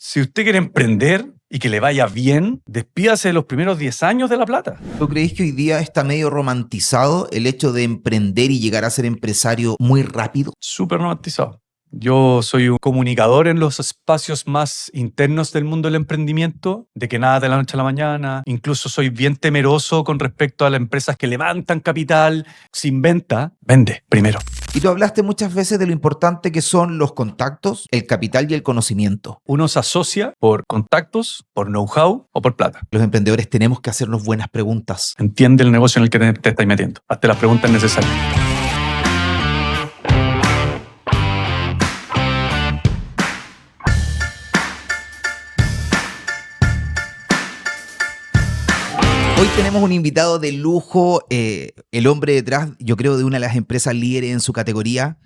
Si usted quiere emprender y que le vaya bien, despídase de los primeros 10 años de La Plata. ¿Tú crees que hoy día está medio romantizado el hecho de emprender y llegar a ser empresario muy rápido? Súper romantizado. Yo soy un comunicador en los espacios más internos del mundo del emprendimiento, de que nada de la noche a la mañana. Incluso soy bien temeroso con respecto a las empresas que levantan capital sin venta. Vende primero. Y tú hablaste muchas veces de lo importante que son los contactos, el capital y el conocimiento. Uno se asocia por contactos, por know-how o por plata. Los emprendedores tenemos que hacernos buenas preguntas. Entiende el negocio en el que te estás metiendo. Hazte las preguntas necesarias. Hoy tenemos un invitado de lujo, el hombre detrás, yo creo, de una de las empresas líderes en su categoría,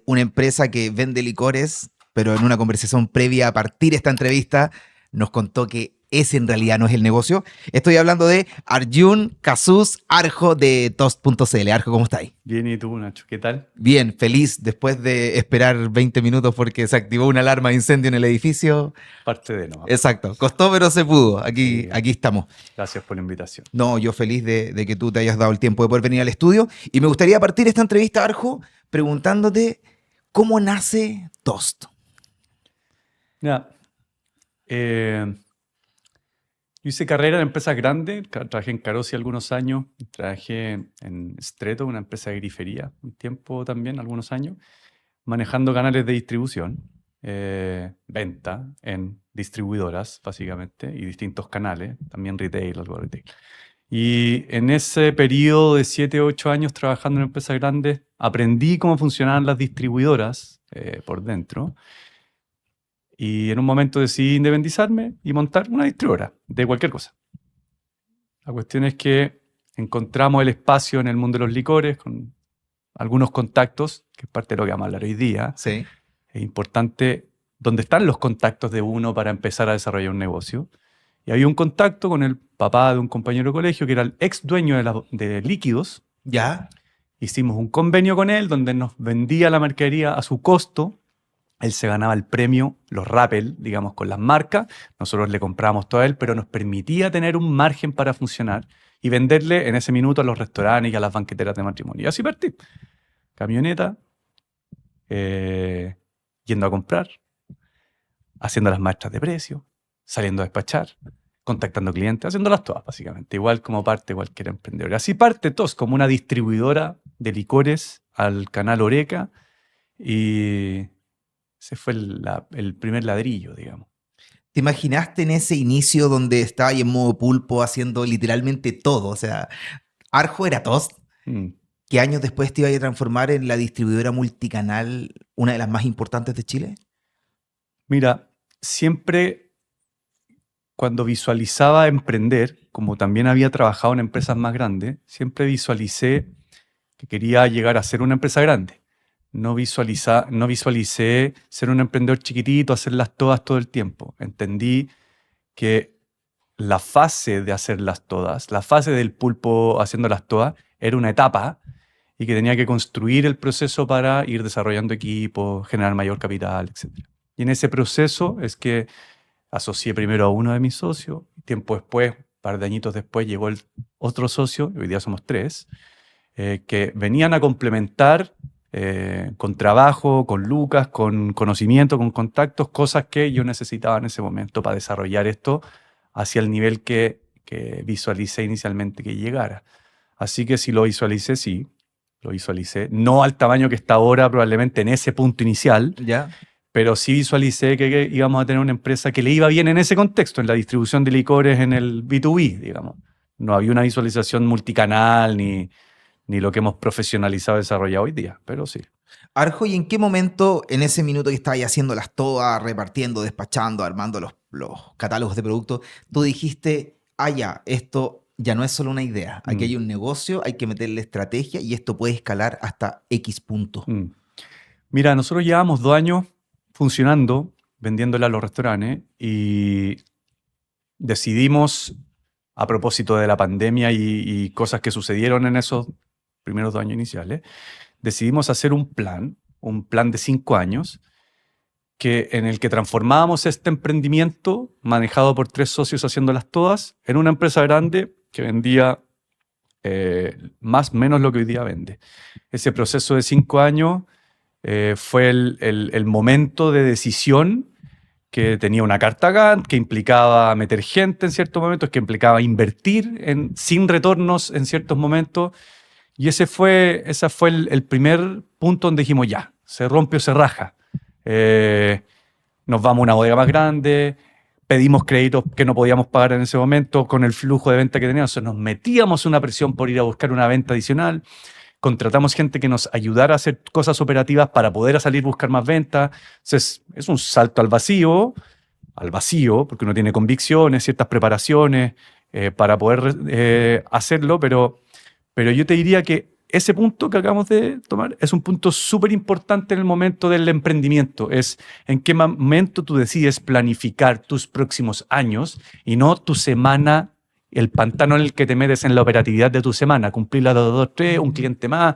una empresa que vende licores, pero en una conversación previa a partir esta entrevista nos contó que ese en realidad no es el negocio. Estoy hablando de Arjun Casus Arjo de Toast.cl. Arjo, ¿cómo estáis? Bien, ¿y tú, Nacho? ¿Qué tal? Bien, feliz después de esperar 20 minutos porque se activó una alarma de incendio en el edificio. Parte de no. Exacto, costó pero se pudo. Aquí estamos. Gracias por la invitación. No, yo feliz de que tú te hayas dado el tiempo de poder venir al estudio. Y me gustaría partir esta entrevista, Arjo, preguntándote cómo nace Toast. Mira, yo hice carrera en empresas grandes, trabajé en Carosi algunos años, trabajé en Stretto, una empresa de grifería, un tiempo también, algunos años, manejando canales de distribución, venta en distribuidoras, básicamente, y distintos canales, también retail, algo de retail. Y en ese periodo de 7 o 8 años trabajando en empresas grandes, aprendí cómo funcionaban las distribuidoras por dentro. Y en un momento decidí independizarme y montar una distribuidora de cualquier cosa. La cuestión es que encontramos el espacio en el mundo de los licores con algunos contactos, que es parte de lo que vamos a hablar hoy día. Sí. Es importante dónde están los contactos de uno para empezar a desarrollar un negocio. Y había un contacto con el papá de un compañero de colegio que era el ex dueño de líquidos. ¿Ya? Hicimos un convenio con él donde nos vendía la mercadería a su costo. Él se ganaba el premio, los rappel, digamos, con las marcas. Nosotros le comprábamos todo a él, pero nos permitía tener un margen para funcionar y venderle en ese minuto a los restaurantes y a las banqueteras de matrimonio. Y así partí. Camioneta, yendo a comprar, haciendo las muestras de precio, saliendo a despachar, contactando clientes, haciéndolas todas, básicamente. Igual como parte cualquier emprendedor. Así parte TOS, como una distribuidora de licores al canal Oreca. Y ese fue el primer ladrillo, digamos. ¿Te imaginaste en ese inicio donde estaba ahí en modo pulpo haciendo literalmente todo? O sea, Arjo era Toast, que años después te iba a transformar en la distribuidora multicanal, una de las más importantes de Chile. Mira, siempre cuando visualizaba emprender, como también había trabajado en empresas más grandes, siempre visualicé que quería llegar a ser una empresa grande. No visualicé ser un emprendedor chiquitito, hacerlas todas todo el tiempo. Entendí que la fase de hacerlas todas, la fase del pulpo haciéndolas todas, era una etapa y que tenía que construir el proceso para ir desarrollando equipos, generar mayor capital, etc. Y en ese proceso es que asocié primero a uno de mis socios. Tiempo después, un par de añitos después, llegó el otro socio, y hoy día somos 3, que venían a complementar con trabajo, con lucas, con conocimiento, con contactos, cosas que yo necesitaba en ese momento para desarrollar esto hacia el nivel que visualicé inicialmente que llegara. Así que si lo visualicé, sí, lo visualicé. No al tamaño que está ahora, probablemente en ese punto inicial, ¿Ya? pero sí visualicé que íbamos a tener una empresa que le iba bien en ese contexto, en la distribución de licores en el B2B, digamos. No había una visualización multicanal ni lo que hemos profesionalizado y desarrollado hoy día, pero sí. Arjo, ¿y en qué momento, en ese minuto que estabas haciéndolas todas, repartiendo, despachando, armando los catálogos de productos, tú dijiste, ya, esto ya no es solo una idea, aquí hay un negocio, hay que meterle estrategia y esto puede escalar hasta X punto? Mira, nosotros llevamos 2 años funcionando, vendiéndole a los restaurantes y decidimos, a propósito de la pandemia y cosas que sucedieron en esos primeros 2 años iniciales, decidimos hacer un plan de 5 años en el que transformábamos este emprendimiento manejado por 3 socios haciéndolas todas en una empresa grande que vendía más o menos lo que hoy día vende. Ese proceso de 5 años fue el momento de decisión que tenía una carta Gantt, que implicaba meter gente en ciertos momentos, que implicaba invertir sin retornos en ciertos momentos. Y ese fue el primer punto donde dijimos, ya, se rompe o se raja. Nos vamos a una bodega más grande, pedimos créditos que no podíamos pagar en ese momento con el flujo de venta que teníamos. Entonces nos metíamos una presión por ir a buscar una venta adicional. Contratamos gente que nos ayudara a hacer cosas operativas para poder salir a buscar más ventas. Entonces es un salto al vacío, porque uno tiene convicciones, ciertas preparaciones para poder hacerlo, pero yo te diría que ese punto que acabamos de tomar es un punto súper importante en el momento del emprendimiento. Es en qué momento tú decides planificar tus próximos años y no tu semana, el pantano en el que te metes en la operatividad de tu semana, cumplir la 2, 2, 3, un cliente más.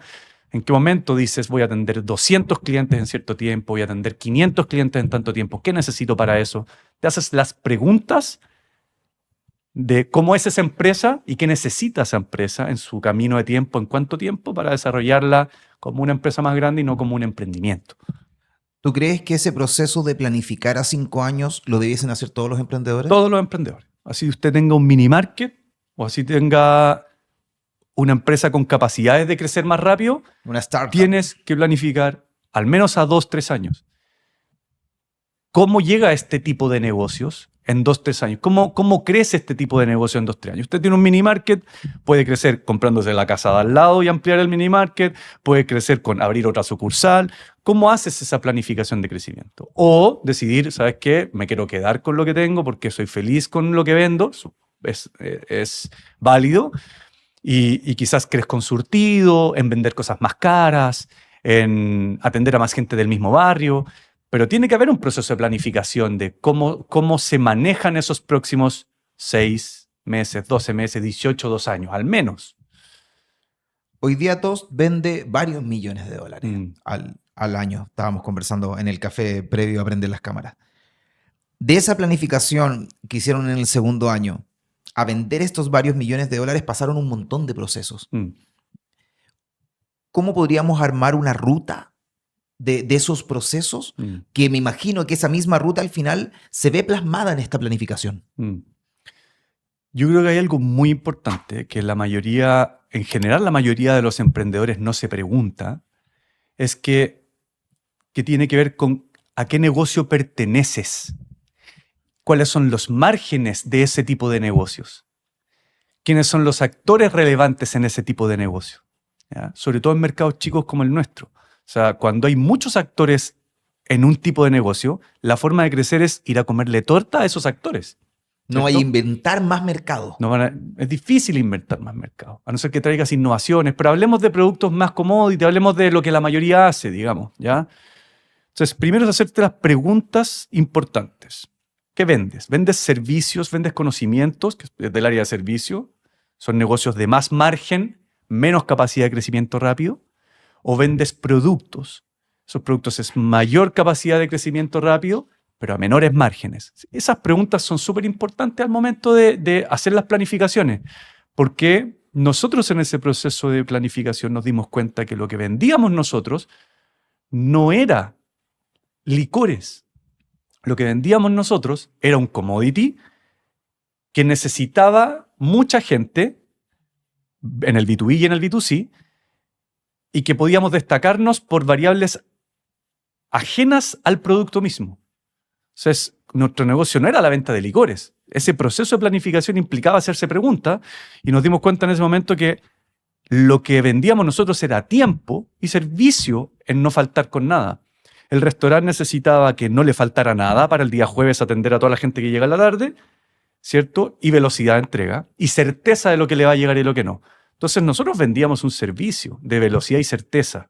¿En qué momento dices voy a atender 200 clientes en cierto tiempo, voy a atender 500 clientes en tanto tiempo? ¿Qué necesito para eso? Te haces las preguntas de cómo es esa empresa y qué necesita esa empresa en su camino de tiempo, en cuánto tiempo, para desarrollarla como una empresa más grande y no como un emprendimiento. ¿Tú crees que ese proceso de planificar a 5 años lo debiesen hacer todos los emprendedores? Todos los emprendedores. Así usted tenga un mini market o así tenga una empresa con capacidades de crecer más rápido, Una startup. tienes que planificar al menos a 2, 3 años. ¿Cómo llega a este tipo de negocios en 2, 3 años? ¿Cómo crece este tipo de negocio en 2, 3 años? Usted tiene un mini market, puede crecer comprándose la casa de al lado y ampliar el mini market, puede crecer con abrir otra sucursal. ¿Cómo haces esa planificación de crecimiento? O decidir, ¿sabes qué? Me quiero quedar con lo que tengo porque soy feliz con lo que vendo. Es válido. Y quizás crees con surtido, en vender cosas más caras, en atender a más gente del mismo barrio. Pero tiene que haber un proceso de planificación de cómo se manejan esos próximos 6 meses, 12 meses, 18, 2 años, al menos. Hoy día Toast vende varios millones de dólares Mm. al año. Estábamos conversando en el café previo a prender las cámaras. De esa planificación que hicieron en el segundo año a vender estos varios millones de dólares pasaron un montón de procesos. ¿Cómo podríamos armar una ruta de esos procesos? Que me imagino que esa misma ruta al final se ve plasmada en esta planificación. Yo creo que hay algo muy importante que en general la mayoría de los emprendedores no se pregunta, es que tiene que ver con a qué negocio perteneces, cuáles son los márgenes de ese tipo de negocios, quiénes son los actores relevantes en ese tipo de negocio, ¿ya? Sobre todo en mercados chicos como el nuestro. O sea, cuando hay muchos actores en un tipo de negocio, la forma de crecer es ir a comerle torta a esos actores. No hay inventar más mercado. Es difícil inventar más mercado, a no ser que traigas innovaciones, pero hablemos de productos más commodity, hablemos de lo que la mayoría hace, digamos, ¿ya? Entonces, primero es hacerte las preguntas importantes. ¿Qué vendes? ¿Vendes servicios? ¿Vendes conocimientos? Que es del área de servicio. Son negocios de más margen, menos capacidad de crecimiento rápido. ¿O vendes productos? Esos productos es mayor capacidad de crecimiento rápido, pero a menores márgenes. Esas preguntas son súper importantes al momento de hacer las planificaciones, porque nosotros en ese proceso de planificación nos dimos cuenta que lo que vendíamos nosotros no era licores. Lo que vendíamos nosotros era un commodity que necesitaba mucha gente en el B2B y en el B2C y que podíamos destacarnos por variables ajenas al producto mismo. Entonces, nuestro negocio no era la venta de licores. Ese proceso de planificación implicaba hacerse preguntas y nos dimos cuenta en ese momento que lo que vendíamos nosotros era tiempo y servicio en no faltar con nada. El restaurante necesitaba que no le faltara nada para el día jueves atender a toda la gente que llega a la tarde, ¿cierto? Y velocidad de entrega y certeza de lo que le va a llegar y lo que no. Entonces nosotros vendíamos un servicio de velocidad y certeza,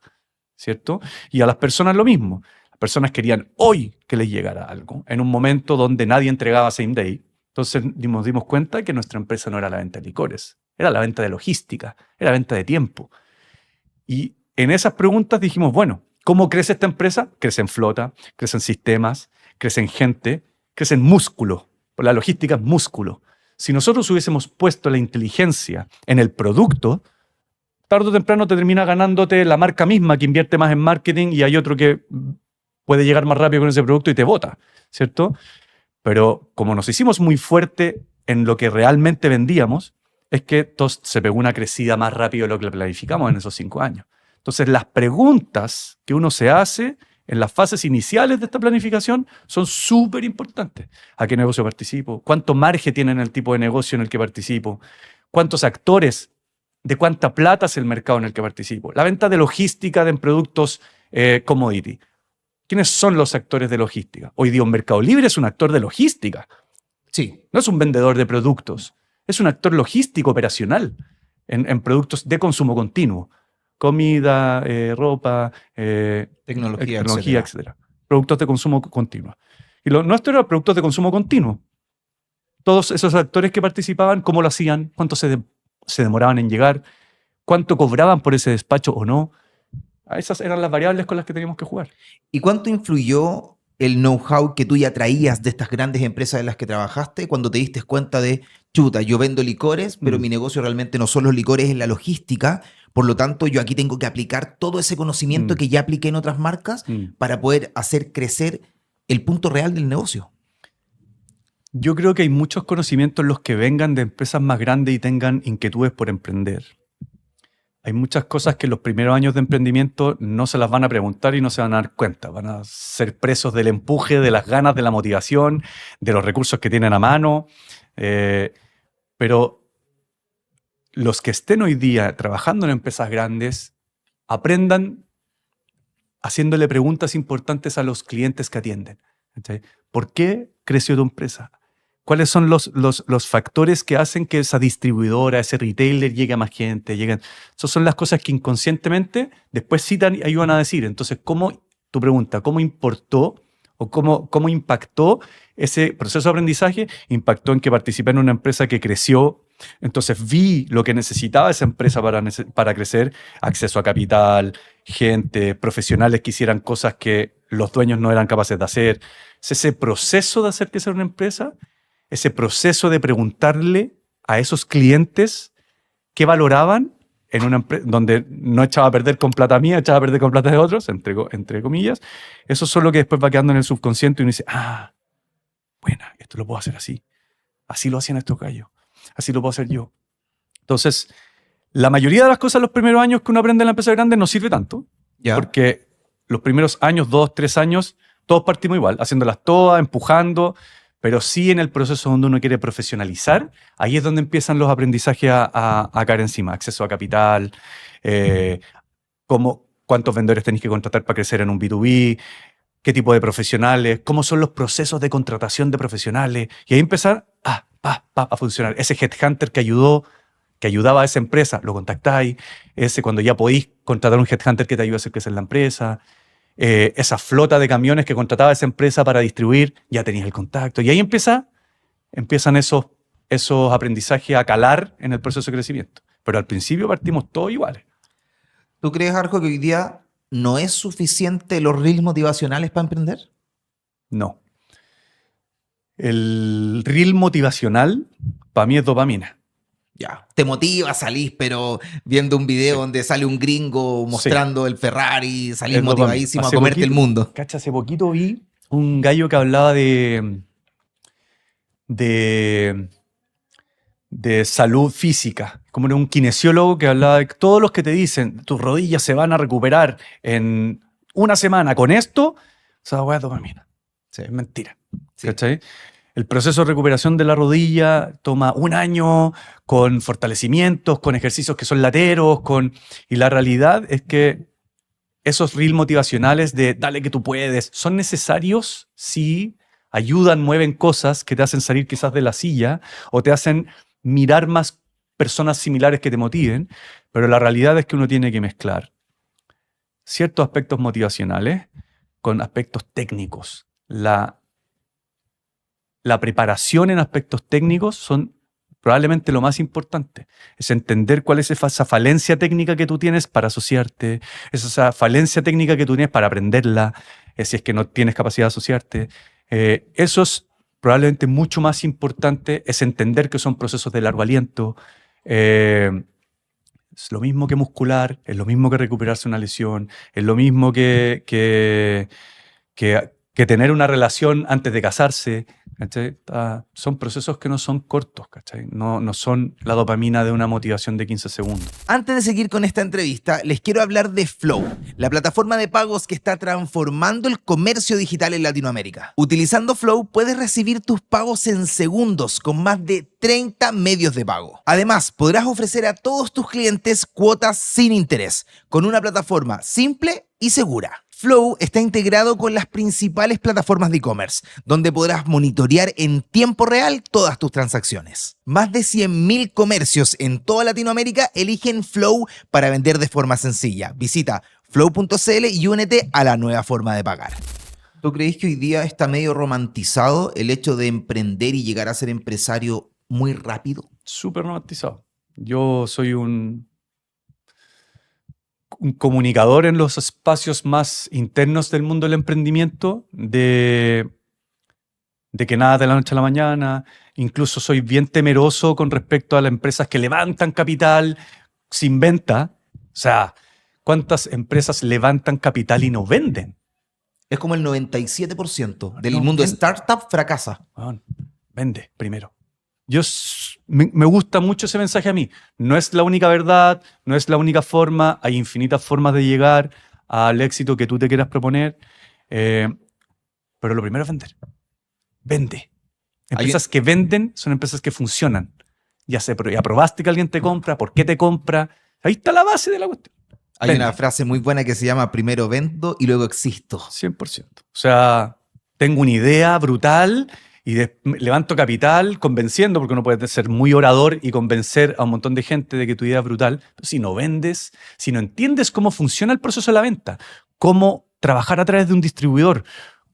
¿cierto? Y a las personas lo mismo. Las personas querían hoy que les llegara algo, en un momento donde nadie entregaba same day. Entonces nos dimos cuenta que nuestra empresa no era la venta de licores, era la venta de logística, era la venta de tiempo. Y en esas preguntas dijimos, bueno, ¿Cómo crece esta empresa? Crece en flota, crece en sistemas, crece en gente, crece en músculo. La logística es músculo. Si nosotros hubiésemos puesto la inteligencia en el producto, tarde o temprano te termina ganándote la marca misma que invierte más en marketing y hay otro que puede llegar más rápido con ese producto y te bota, ¿cierto? Pero como nos hicimos muy fuerte en lo que realmente vendíamos, es que TOST se pegó una crecida más rápido de lo que planificamos en esos 5 años. Entonces, las preguntas que uno se hace en las fases iniciales de esta planificación son súper importantes. ¿A qué negocio participo? ¿Cuánto margen tiene en el tipo de negocio en el que participo? ¿Cuántos actores? ¿De cuánta plata es el mercado en el que participo? La venta de logística de productos commodity. ¿Quiénes son los actores de logística? Hoy día un Mercado Libre es un actor de logística. Sí. No es un vendedor de productos. Es un actor logístico operacional en productos de consumo continuo. Comida, ropa, Tecnología, etcétera. Productos de consumo continuo. Y lo nuestro era productos de consumo continuo. Todos esos actores que participaban, ¿cómo lo hacían? ¿Cuánto se demoraban en llegar? ¿Cuánto cobraban por ese despacho o no? Esas eran las variables con las que teníamos que jugar. ¿Y cuánto influyó el know-how que tú ya traías de estas grandes empresas en las que trabajaste cuando te diste cuenta de, chuta, yo vendo licores, pero mi negocio realmente no son los licores, es la logística? Por lo tanto, yo aquí tengo que aplicar todo ese conocimiento que ya apliqué en otras marcas para poder hacer crecer el punto real del negocio. Yo creo que hay muchos conocimientos los que vengan de empresas más grandes y tengan inquietudes por emprender. Hay muchas cosas que en los primeros años de emprendimiento no se las van a preguntar y no se van a dar cuenta. Van a ser presos del empuje, de las ganas, de la motivación, de los recursos que tienen a mano. Pero los que estén hoy día trabajando en empresas grandes, aprendan haciéndole preguntas importantes a los clientes que atienden. ¿Por qué creció tu empresa? ¿Cuáles son los factores que hacen que esa distribuidora, ese retailer llegue a más gente? Esas son las cosas que inconscientemente después sí te ayudan a decir. Entonces, tu pregunta, ¿cómo importó o cómo impactó ese proceso de aprendizaje? Impactó en que participé en una empresa que creció. Entonces vi lo que necesitaba esa empresa para crecer. Acceso a capital, gente, profesionales que hicieran cosas que los dueños no eran capaces de hacer. Es ese proceso de hacer que sea una empresa, ese proceso de preguntarle a esos clientes qué valoraban en una empresa donde no echaba a perder con plata mía, echaba a perder con plata de otros, entre comillas. Eso es lo que después va quedando en el subconsciente y uno dice, buena, esto lo puedo hacer así. Así lo hacían estos gallos. Así lo puedo hacer yo. Entonces, la mayoría de las cosas los primeros años que uno aprende en la empresa grande no sirve tanto. ¿Ya? Porque los primeros años, 2, 3 años, todos partimos igual, haciéndolas todas, empujando, pero sí en el proceso donde uno quiere profesionalizar, ahí es donde empiezan los aprendizajes a caer encima. Acceso a capital, cuántos vendedores tenéis que contratar para crecer en un B2B, qué tipo de profesionales, cómo son los procesos de contratación de profesionales. Y ahí empezar a funcionar. Ese headhunter que ayudaba a esa empresa, lo contactáis. Cuando ya podéis contratar un headhunter que te ayude a hacer crecer la empresa. Esa flota de camiones que contrataba esa empresa para distribuir, ya tenías el contacto. Y ahí empiezan esos aprendizajes a calar en el proceso de crecimiento. Pero al principio partimos todos iguales. ¿Tú crees, Arjo, que hoy día no es suficiente los reels motivacionales para emprender? No. El reel motivacional, para mí, es dopamina. Ya. Te motiva, salís, pero viendo un video donde sale un gringo mostrando el Ferrari, salís Es motivadísimo dopamina. a comerte el mundo. Cacha, hace poquito vi un gallo que hablaba de salud física, como era un kinesiólogo que hablaba de todos los que te dicen tus rodillas se van a recuperar en una semana con esto, esa hueá es dopamina. Sí. Es mentira. Sí. ¿Cachai? El proceso de recuperación de la rodilla toma 1 año con fortalecimientos, con ejercicios que son lateros, y la realidad es que esos reels motivacionales de dale que tú puedes son necesarios si ayudan, mueven cosas que te hacen salir quizás de la silla o te hacen mirar más personas similares que te motiven, pero la realidad es que uno tiene que mezclar ciertos aspectos motivacionales con aspectos técnicos. La preparación en aspectos técnicos son probablemente lo más importante. Es entender cuál es esa falencia técnica que tú tienes para asociarte, esa falencia técnica que tú tienes para aprenderla, si es que no tienes capacidad de asociarte. Eso es probablemente mucho más importante, es entender que son procesos de largo aliento. Es lo mismo que muscular, es lo mismo que recuperarse una lesión, es lo mismo que tener una relación antes de casarse. ¿Cachai? Son procesos que no son cortos, ¿cachai? No son la dopamina de una motivación de 15 segundos. Antes de seguir con esta entrevista, les quiero hablar de Flow, la plataforma de pagos que está transformando el comercio digital en Latinoamérica. Utilizando Flow puedes recibir tus pagos en segundos con más de 30 medios de pago. Además, podrás ofrecer a todos tus clientes cuotas sin interés, con una plataforma simple y segura. Flow está integrado con las principales plataformas de e-commerce, donde podrás monitorear en tiempo real todas tus transacciones. Más de 100.000 comercios en toda Latinoamérica eligen Flow para vender de forma sencilla. Visita flow.cl y únete a la nueva forma de pagar. ¿Tú crees que hoy día está medio romantizado el hecho de emprender y llegar a ser empresario muy rápido? Súper romantizado. Yo soy un comunicador en los espacios más internos del mundo del emprendimiento, de que nada de la noche a la mañana. Incluso soy bien temeroso con respecto a las empresas que levantan capital sin venta. O sea, ¿cuántas empresas levantan capital y no venden? Es como el 97% del No, mundo vende. startup fracasa. Bueno, vende primero. Me gusta mucho ese mensaje a mí. No es la única verdad, no es la única forma. Hay infinitas formas de llegar al éxito que tú te quieras proponer. Pero lo primero es vender. Vende. Empresas que venden son empresas que funcionan. Ya probaste que alguien te compra, por qué te compra. Ahí está la base de la cuestión. Hay Vende. una frase muy buena que se llama primero vendo y luego existo. 100%. O sea, tengo una idea brutal y levanto capital convenciendo, porque uno puede ser muy orador y convencer a un montón de gente de que tu idea es brutal. Pero si no vendes, si no entiendes cómo funciona el proceso de la venta, cómo trabajar a través de un distribuidor,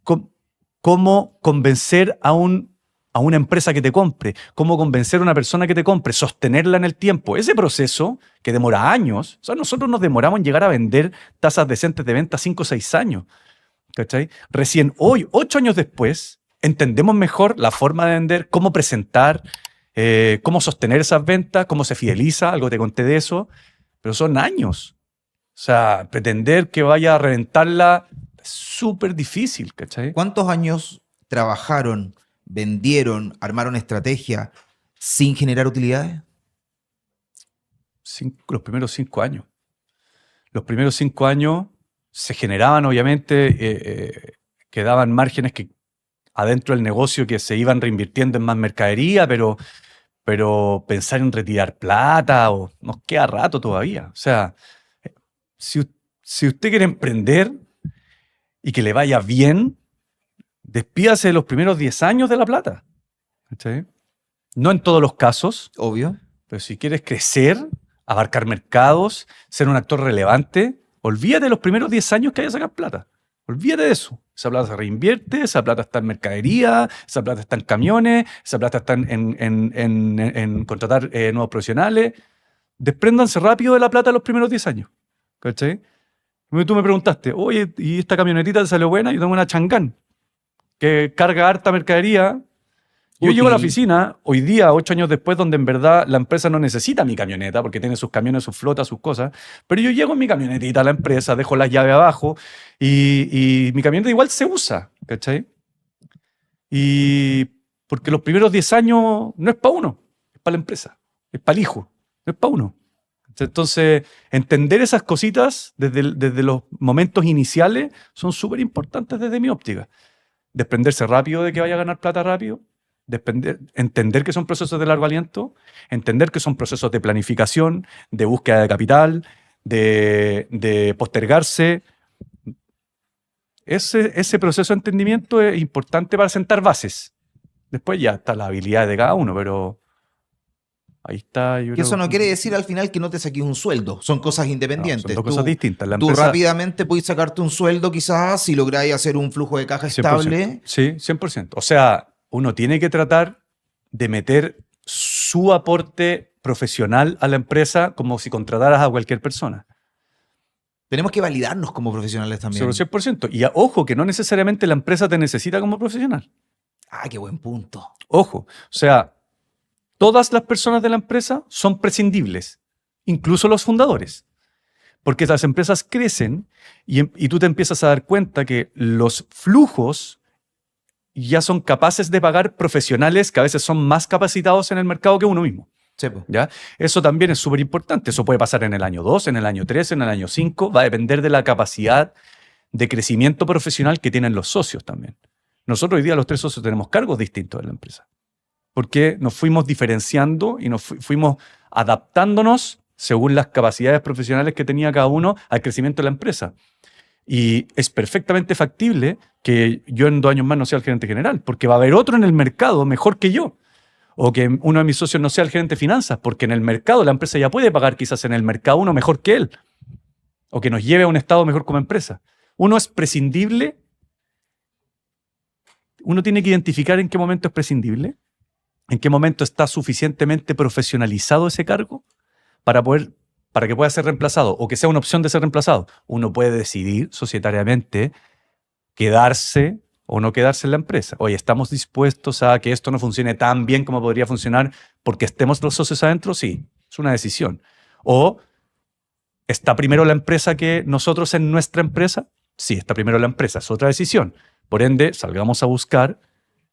cómo convencer a una empresa que te compre, cómo convencer a una persona que te compre, sostenerla en el tiempo. Ese proceso que demora años, o sea, nosotros nos demoramos en llegar a vender tasas decentes de venta 5 o 6 años. ¿Cachai? Recién hoy, 8 años después, entendemos mejor la forma de vender, cómo presentar, cómo sostener esas ventas, cómo se fideliza, algo te conté de eso, pero son años. O sea, pretender que vaya a reventarla es súper difícil, ¿cachai? ¿Cuántos años trabajaron, vendieron, armaron estrategia sin generar utilidades? Los primeros 5 años. Los primeros 5 años se generaban, obviamente, quedaban márgenes que adentro del negocio que se iban reinvirtiendo en más mercadería, pero pensar en retirar plata nos queda rato todavía. O sea, si usted quiere emprender y que le vaya bien, despídase de los primeros 10 años de la plata. ¿Sí? No en todos los casos, Obvio. pero si quieres crecer, abarcar mercados, ser un actor relevante, olvídate de los primeros 10 años que hay a sacar plata. Olvídate de eso. Esa plata se reinvierte, esa plata está en mercadería, esa plata está en camiones, esa plata está en contratar nuevos profesionales. Despréndanse rápido de la plata los primeros 10 años. ¿Cachai? Tú me preguntaste, oye, ¿y esta camionetita te salió buena? Yo tengo una Changán que carga harta mercadería. Yo llego a la oficina hoy día, 8 años después, donde en verdad la empresa no necesita mi camioneta porque tiene sus camiones, sus flotas, sus cosas. Pero yo llego en mi camionetita a la empresa, dejo las llaves abajo y mi camioneta igual se usa, ¿cachai? Y porque los primeros 10 años no es para uno, es para la empresa, es para el hijo, no es para uno. Entonces, entender esas cositas desde los momentos iniciales son súper importantes desde mi óptica. Desprenderse rápido de que vaya a ganar plata rápido. Entender que son procesos de largo aliento, entender que son procesos de planificación, de búsqueda de capital, de postergarse. Ese proceso de entendimiento es importante para sentar bases. Después ya está la habilidad de cada uno, pero ahí está. Que eso no quiere decir al final que no te saques un sueldo. Son cosas independientes. No, son dos cosas distintas. Tú rápidamente puedes sacarte un sueldo quizás si lográis hacer un flujo de caja 100%. estable. Sí, 100%. O sea, uno tiene que tratar de meter su aporte profesional a la empresa como si contrataras a cualquier persona. Tenemos que validarnos como profesionales también. Sobre 100%. Y ojo, que no necesariamente la empresa te necesita como profesional. Ah, qué buen punto. Ojo, o sea, todas las personas de la empresa son prescindibles, incluso los fundadores. Porque las empresas crecen y tú te empiezas a dar cuenta que los flujos ya son capaces de pagar profesionales que a veces son más capacitados en el mercado que uno mismo. Sí, po. ¿Ya? Eso también es súper importante. Eso puede pasar en el año 2, en el año 3, en el año 5. Va a depender de la capacidad de crecimiento profesional que tienen los socios también. Nosotros hoy día los 3 socios tenemos cargos distintos en la empresa. Porque nos fuimos diferenciando y nos fuimos adaptándonos según las capacidades profesionales que tenía cada uno al crecimiento de la empresa. Y es perfectamente factible que yo en 2 años más no sea el gerente general, porque va a haber otro en el mercado mejor que yo. O que uno de mis socios no sea el gerente de finanzas, porque en el mercado la empresa ya puede pagar quizás en el mercado uno mejor que él. O que nos lleve a un estado mejor como empresa. Uno es prescindible. Uno tiene que identificar en qué momento es prescindible, en qué momento está suficientemente profesionalizado ese cargo para que pueda ser reemplazado o que sea una opción de ser reemplazado. Uno puede decidir societariamente quedarse o no quedarse en la empresa. Oye, ¿estamos dispuestos a que esto no funcione tan bien como podría funcionar porque estemos los socios adentro? Sí, es una decisión. O, ¿está primero la empresa que nosotros en nuestra empresa? Sí, está primero la empresa, es otra decisión. Por ende, salgamos a buscar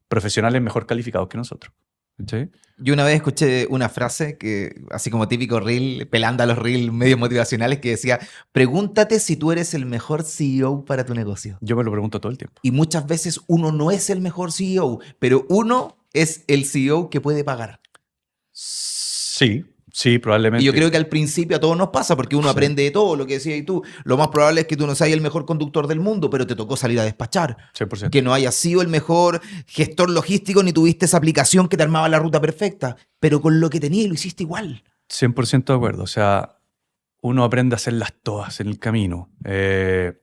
profesionales mejor calificados que nosotros. ¿Sí? Yo una vez escuché una frase que, así como típico reel, pelando a los reels medios motivacionales, que decía, pregúntate si tú eres el mejor CEO para tu negocio. Yo me lo pregunto todo el tiempo. Y muchas veces uno no es el mejor CEO, pero uno es el CEO que puede pagar. Sí, probablemente. Y yo creo que al principio a todos nos pasa, porque uno Sí. aprende de todo, lo que decías tú. Lo más probable es que tú no seas el mejor conductor del mundo, pero te tocó salir a despachar. 100%. Que no hayas sido el mejor gestor logístico ni tuviste esa aplicación que te armaba la ruta perfecta, pero con lo que tenías lo hiciste igual. 100% de acuerdo. O sea, uno aprende a hacerlas todas en el camino. Pero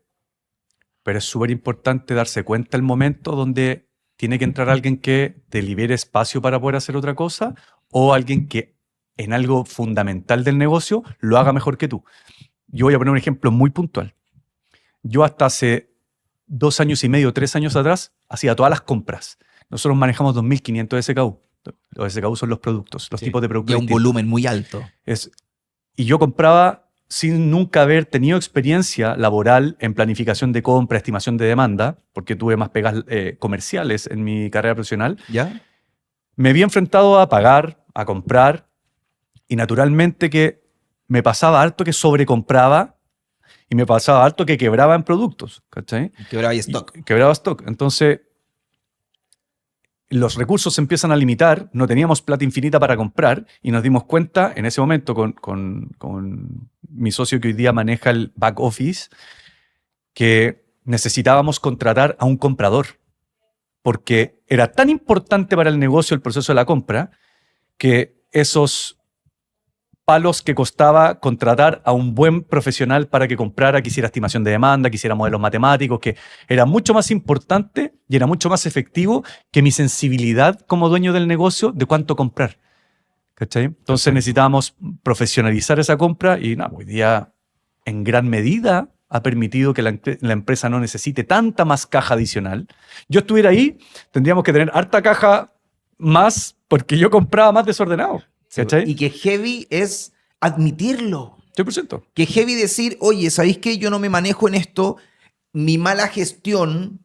es súper importante darse cuenta el momento donde tiene que entrar alguien que te libere espacio para poder hacer otra cosa o alguien que en algo fundamental del negocio lo haga mejor que tú. Yo voy a poner un ejemplo muy puntual. Yo hasta hace 2 años y medio, 3 años atrás, hacía todas las compras. Nosotros manejamos 2.500 SKU. Los SKU son los productos, los tipos de productos. Y a un distintos. volumen muy alto. Y yo compraba sin nunca haber tenido experiencia laboral en planificación de compra, estimación de demanda, porque tuve más pegas comerciales en mi carrera profesional. ¿Ya? Me vi enfrentado a pagar, a comprar, y naturalmente que me pasaba harto que sobrecompraba y me pasaba harto que quebraba en productos, ¿cachai? Quebraba stock. Quebraba stock. Entonces, los recursos se empiezan a limitar, no teníamos plata infinita para comprar y nos dimos cuenta en ese momento con mi socio que hoy día maneja el back office que necesitábamos contratar a un comprador porque era tan importante para el negocio el proceso de la compra que esos palos que costaba contratar a un buen profesional para que comprara, que hiciera estimación de demanda, que hiciera modelos matemáticos, que era mucho más importante y era mucho más efectivo que mi sensibilidad como dueño del negocio de cuánto comprar. ¿Cachai? Entonces necesitábamos profesionalizar esa compra y hoy día en gran medida ha permitido que la empresa no necesite tanta más caja adicional. Yo estuviera ahí, tendríamos que tener harta caja más porque yo compraba más desordenado. ¿Cachai? Y que heavy es admitirlo. 100%. Que heavy decir, oye, ¿sabéis qué? Yo no me manejo en esto. Mi mala gestión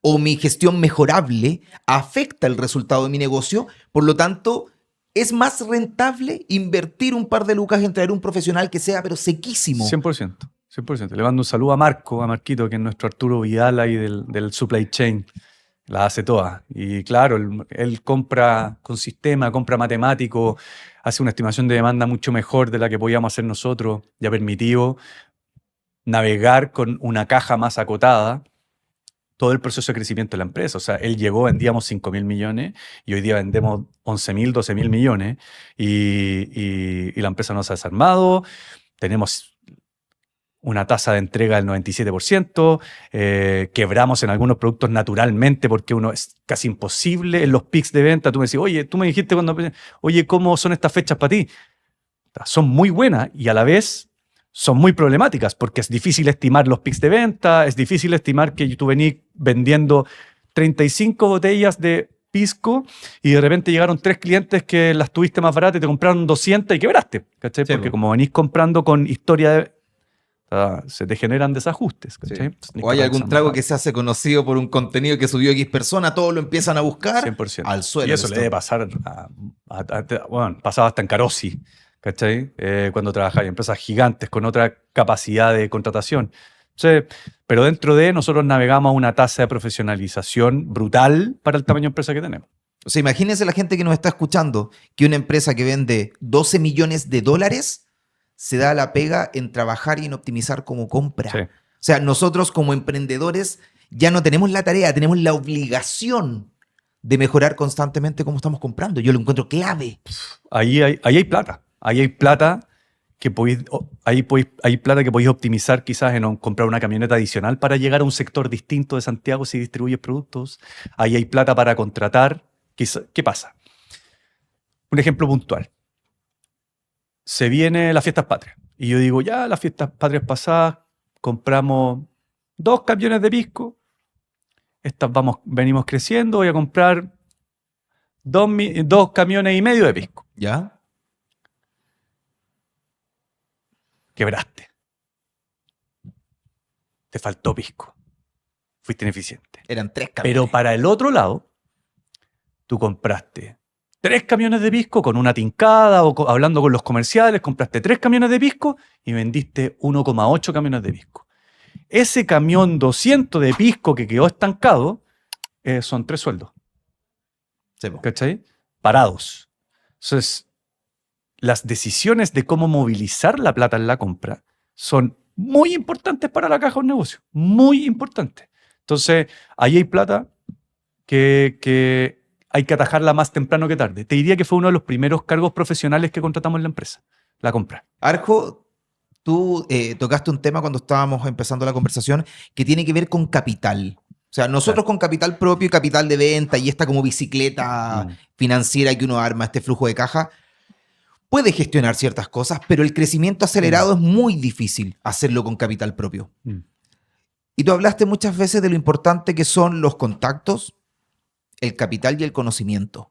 o mi gestión mejorable afecta el resultado de mi negocio. Por lo tanto, es más rentable invertir un par de lucas en traer un profesional que sea, pero sequísimo. 100%. 100%. Le mando un saludo a Marquito, que es nuestro Arturo Vidal ahí del supply chain. La hace toda. Y claro, él compra con sistema, compra matemático, hace una estimación de demanda mucho mejor de la que podíamos hacer nosotros y ha permitido navegar con una caja más acotada todo el proceso de crecimiento de la empresa. O sea, él llegó, vendíamos 5.000 millones y hoy día vendemos 11.000, 12.000 millones y la empresa no se ha desarmado. Tenemos una tasa de entrega del 97%, quebramos en algunos productos naturalmente porque uno es casi imposible en los pics de venta. Tú me decís, oye, tú me dijiste oye, ¿cómo son estas fechas para ti? Son muy buenas y a la vez son muy problemáticas porque es difícil estimar los pics de venta, es difícil estimar que tú venís vendiendo 35 botellas de pisco y de repente llegaron 3 clientes que las tuviste más baratas y te compraron 200 y quebraste, ¿cachai? Sí, Porque po. como venís comprando con historia se te generan desajustes, ¿cachai? Sí. Entonces tenés O que hay algún revisar más trago que rápido. se hace conocido por un contenido que subió X persona, todos lo empiezan a buscar 100%. al suelo. Y eso el le debe stock. pasar bueno, pasaba hasta en Carosi, ¿cachai? Cuando trabajaba en empresas gigantes con otra capacidad de contratación. Entonces, pero dentro de nosotros navegamos a una tasa de profesionalización brutal para el tamaño de empresa que tenemos. O sea, imagínense la gente que nos está escuchando que una empresa que vende 12 millones de dólares se da la pega en trabajar y en optimizar como compra. Sí. O sea, nosotros como emprendedores ya no tenemos la tarea, tenemos la obligación de mejorar constantemente cómo estamos comprando. Yo lo encuentro clave. Ahí hay plata. Ahí hay plata que hay plata que podéis optimizar quizás en comprar una camioneta adicional para llegar a un sector distinto de Santiago si distribuyes productos. Ahí hay plata para contratar. ¿Qué pasa? Un ejemplo puntual. Se viene las fiestas patrias. Y yo digo, ya, las fiestas patrias pasadas, compramos 2 camiones de pisco. Venimos creciendo, voy a comprar 2 camiones y medio de pisco. ¿Ya? Quebraste. Te faltó pisco. Fuiste ineficiente. Eran 3 camiones. Pero para el otro lado, tú compraste 3 camiones de pisco con una tincada o hablando con los comerciales, compraste 3 camiones de pisco y vendiste 1,8 camiones de pisco. Ese camión 200 de pisco que quedó estancado son 3 sueldos. Sí, po. ¿Cachai? Parados. Entonces, las decisiones de cómo movilizar la plata en la compra son muy importantes para la caja de un negocio. Muy importantes. Entonces, ahí hay plata que hay que atajarla más temprano que tarde. Te diría que fue uno de los primeros cargos profesionales que contratamos en la empresa, la compra. Arjo, tú tocaste un tema cuando estábamos empezando la conversación que tiene que ver con capital. O sea, nosotros con capital propio y capital de venta y esta como bicicleta financiera que uno arma, este flujo de caja, puede gestionar ciertas cosas, pero el crecimiento acelerado es muy difícil hacerlo con capital propio. Y tú hablaste muchas veces de lo importante que son los contactos, el capital y el conocimiento.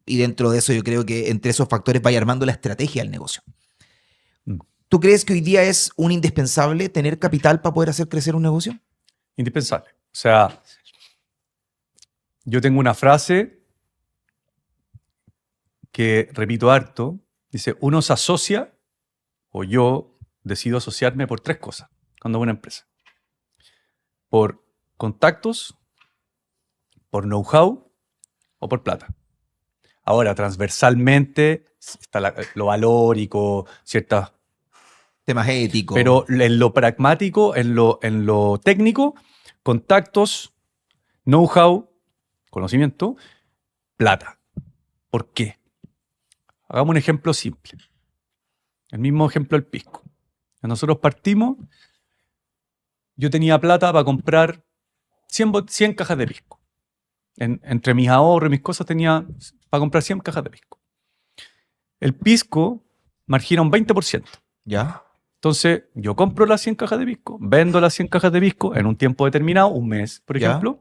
Y dentro de eso yo creo que entre esos factores vaya armando la estrategia del negocio. ¿Tú crees que hoy día es un indispensable tener capital para poder hacer crecer un negocio? Indispensable. O sea, yo tengo una frase que repito harto. Dice, uno se asocia, o yo decido asociarme por 3 cosas cuando hago una empresa. Por contactos, por know-how o por plata. Ahora, transversalmente está lo valórico, ciertas... Temas éticos. Pero en lo pragmático, en lo técnico, contactos, know-how, conocimiento, plata. ¿Por qué? Hagamos un ejemplo simple. El mismo ejemplo del pisco. Nosotros partimos, yo tenía plata para comprar 100 cajas de pisco. Entre mis ahorros y mis cosas tenía para comprar 100 cajas de pisco. El pisco margina un 20%. ¿Ya? Entonces, yo compro las 100 cajas de pisco, vendo las 100 cajas de pisco en un tiempo determinado, un mes, por ¿Ya? ejemplo,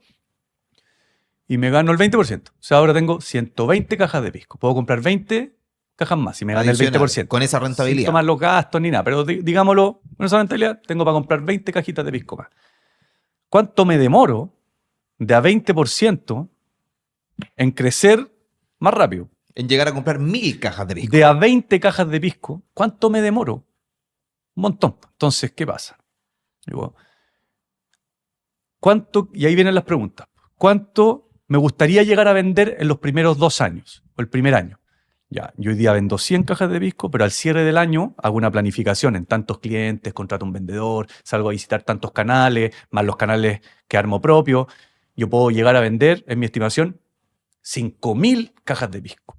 y me gano el 20%. O sea, ahora tengo 120 cajas de pisco. Puedo comprar 20 cajas más y me gano el Adicional, 20%. con esa rentabilidad. Sin tomar los gastos ni nada. Pero digámoslo, con esa rentabilidad tengo para comprar 20 cajitas de pisco más. ¿Cuánto me demoro de a 20% en crecer más rápido? En llegar a comprar 1000 cajas de pisco. De a 20 cajas de pisco, ¿cuánto me demoro? Un montón. Entonces, ¿qué pasa? Digo, ¿cuánto? Y ahí vienen las preguntas. ¿Cuánto me gustaría llegar a vender en los primeros 2 años o el primer año? Ya, yo hoy día vendo 100 cajas de pisco, pero al cierre del año hago una planificación en tantos clientes, contrato un vendedor, salgo a visitar tantos canales, más los canales que armo propio. Yo puedo llegar a vender, en mi estimación, 5.000 cajas de pisco.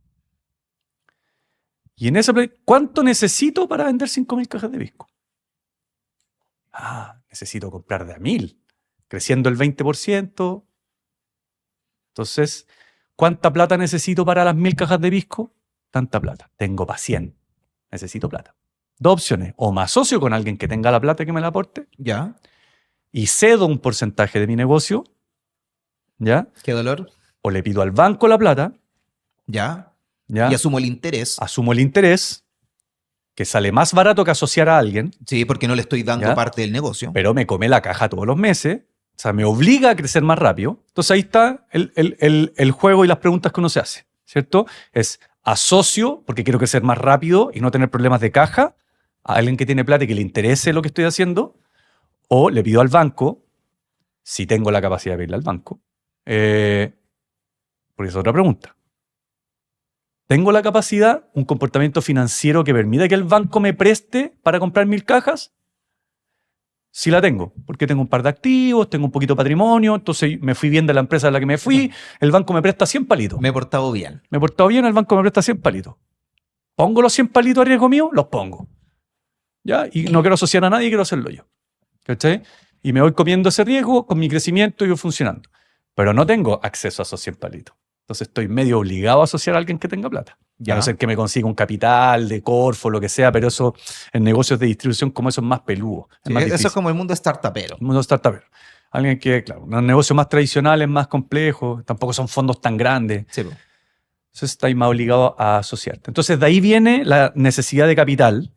Y en ese ¿cuánto necesito para vender 5.000 cajas de pisco? Necesito comprar de a 1000, creciendo el 20%. Entonces, ¿cuánta plata necesito para las 1000 cajas de pisco? Tanta plata. Tengo para 100. Necesito plata. Dos opciones. O me asocio con alguien que tenga la plata y que me la aporte ¿Ya? y cedo un porcentaje de mi negocio, ¿ya? ¿Qué dolor? O le pido al banco la plata, ¿Ya? ¿ya? Y asumo el interés. Asumo el interés, que sale más barato que asociar a alguien, Sí, porque no le estoy dando ¿ya? parte del negocio. pero me come la caja todos los meses. O sea, me obliga a crecer más rápido. Entonces ahí está el juego y las preguntas que uno se hace, ¿cierto? Es asocio, porque quiero crecer más rápido y no tener problemas de caja, a alguien que tiene plata y que le interese lo que estoy haciendo, o le pido al banco, si tengo la capacidad de pedirle al banco, porque es otra pregunta. ¿Tengo la capacidad, un comportamiento financiero que permita que el banco me preste para comprar 1000 cajas? Sí la tengo, porque tengo un par de activos, tengo un poquito de patrimonio, entonces me fui bien de la empresa de la que me fui, el banco me presta 100 palitos. Me he portado bien. Me he portado bien, el banco me presta 100 palitos. ¿Pongo los 100 palitos a riesgo mío? Los pongo. ¿Ya? Y no quiero asociar a nadie, quiero hacerlo yo. ¿Cachai? Y me voy comiendo ese riesgo con mi crecimiento y voy funcionando. Pero no tengo acceso a esos 100 palitos. Entonces estoy medio obligado a asociar a alguien que tenga plata. Ya. A no ser que me consiga un capital de Corfo, lo que sea, pero eso en negocios de distribución como eso es más peludo. Es Sí, más eso difícil. es como el mundo startupero. El mundo startupero. Alguien que, claro, un negocio más tradicional es más complejo, tampoco son fondos tan grandes. Sí, po. Entonces estáis más obligado a asociarte. Entonces de ahí viene la necesidad de capital.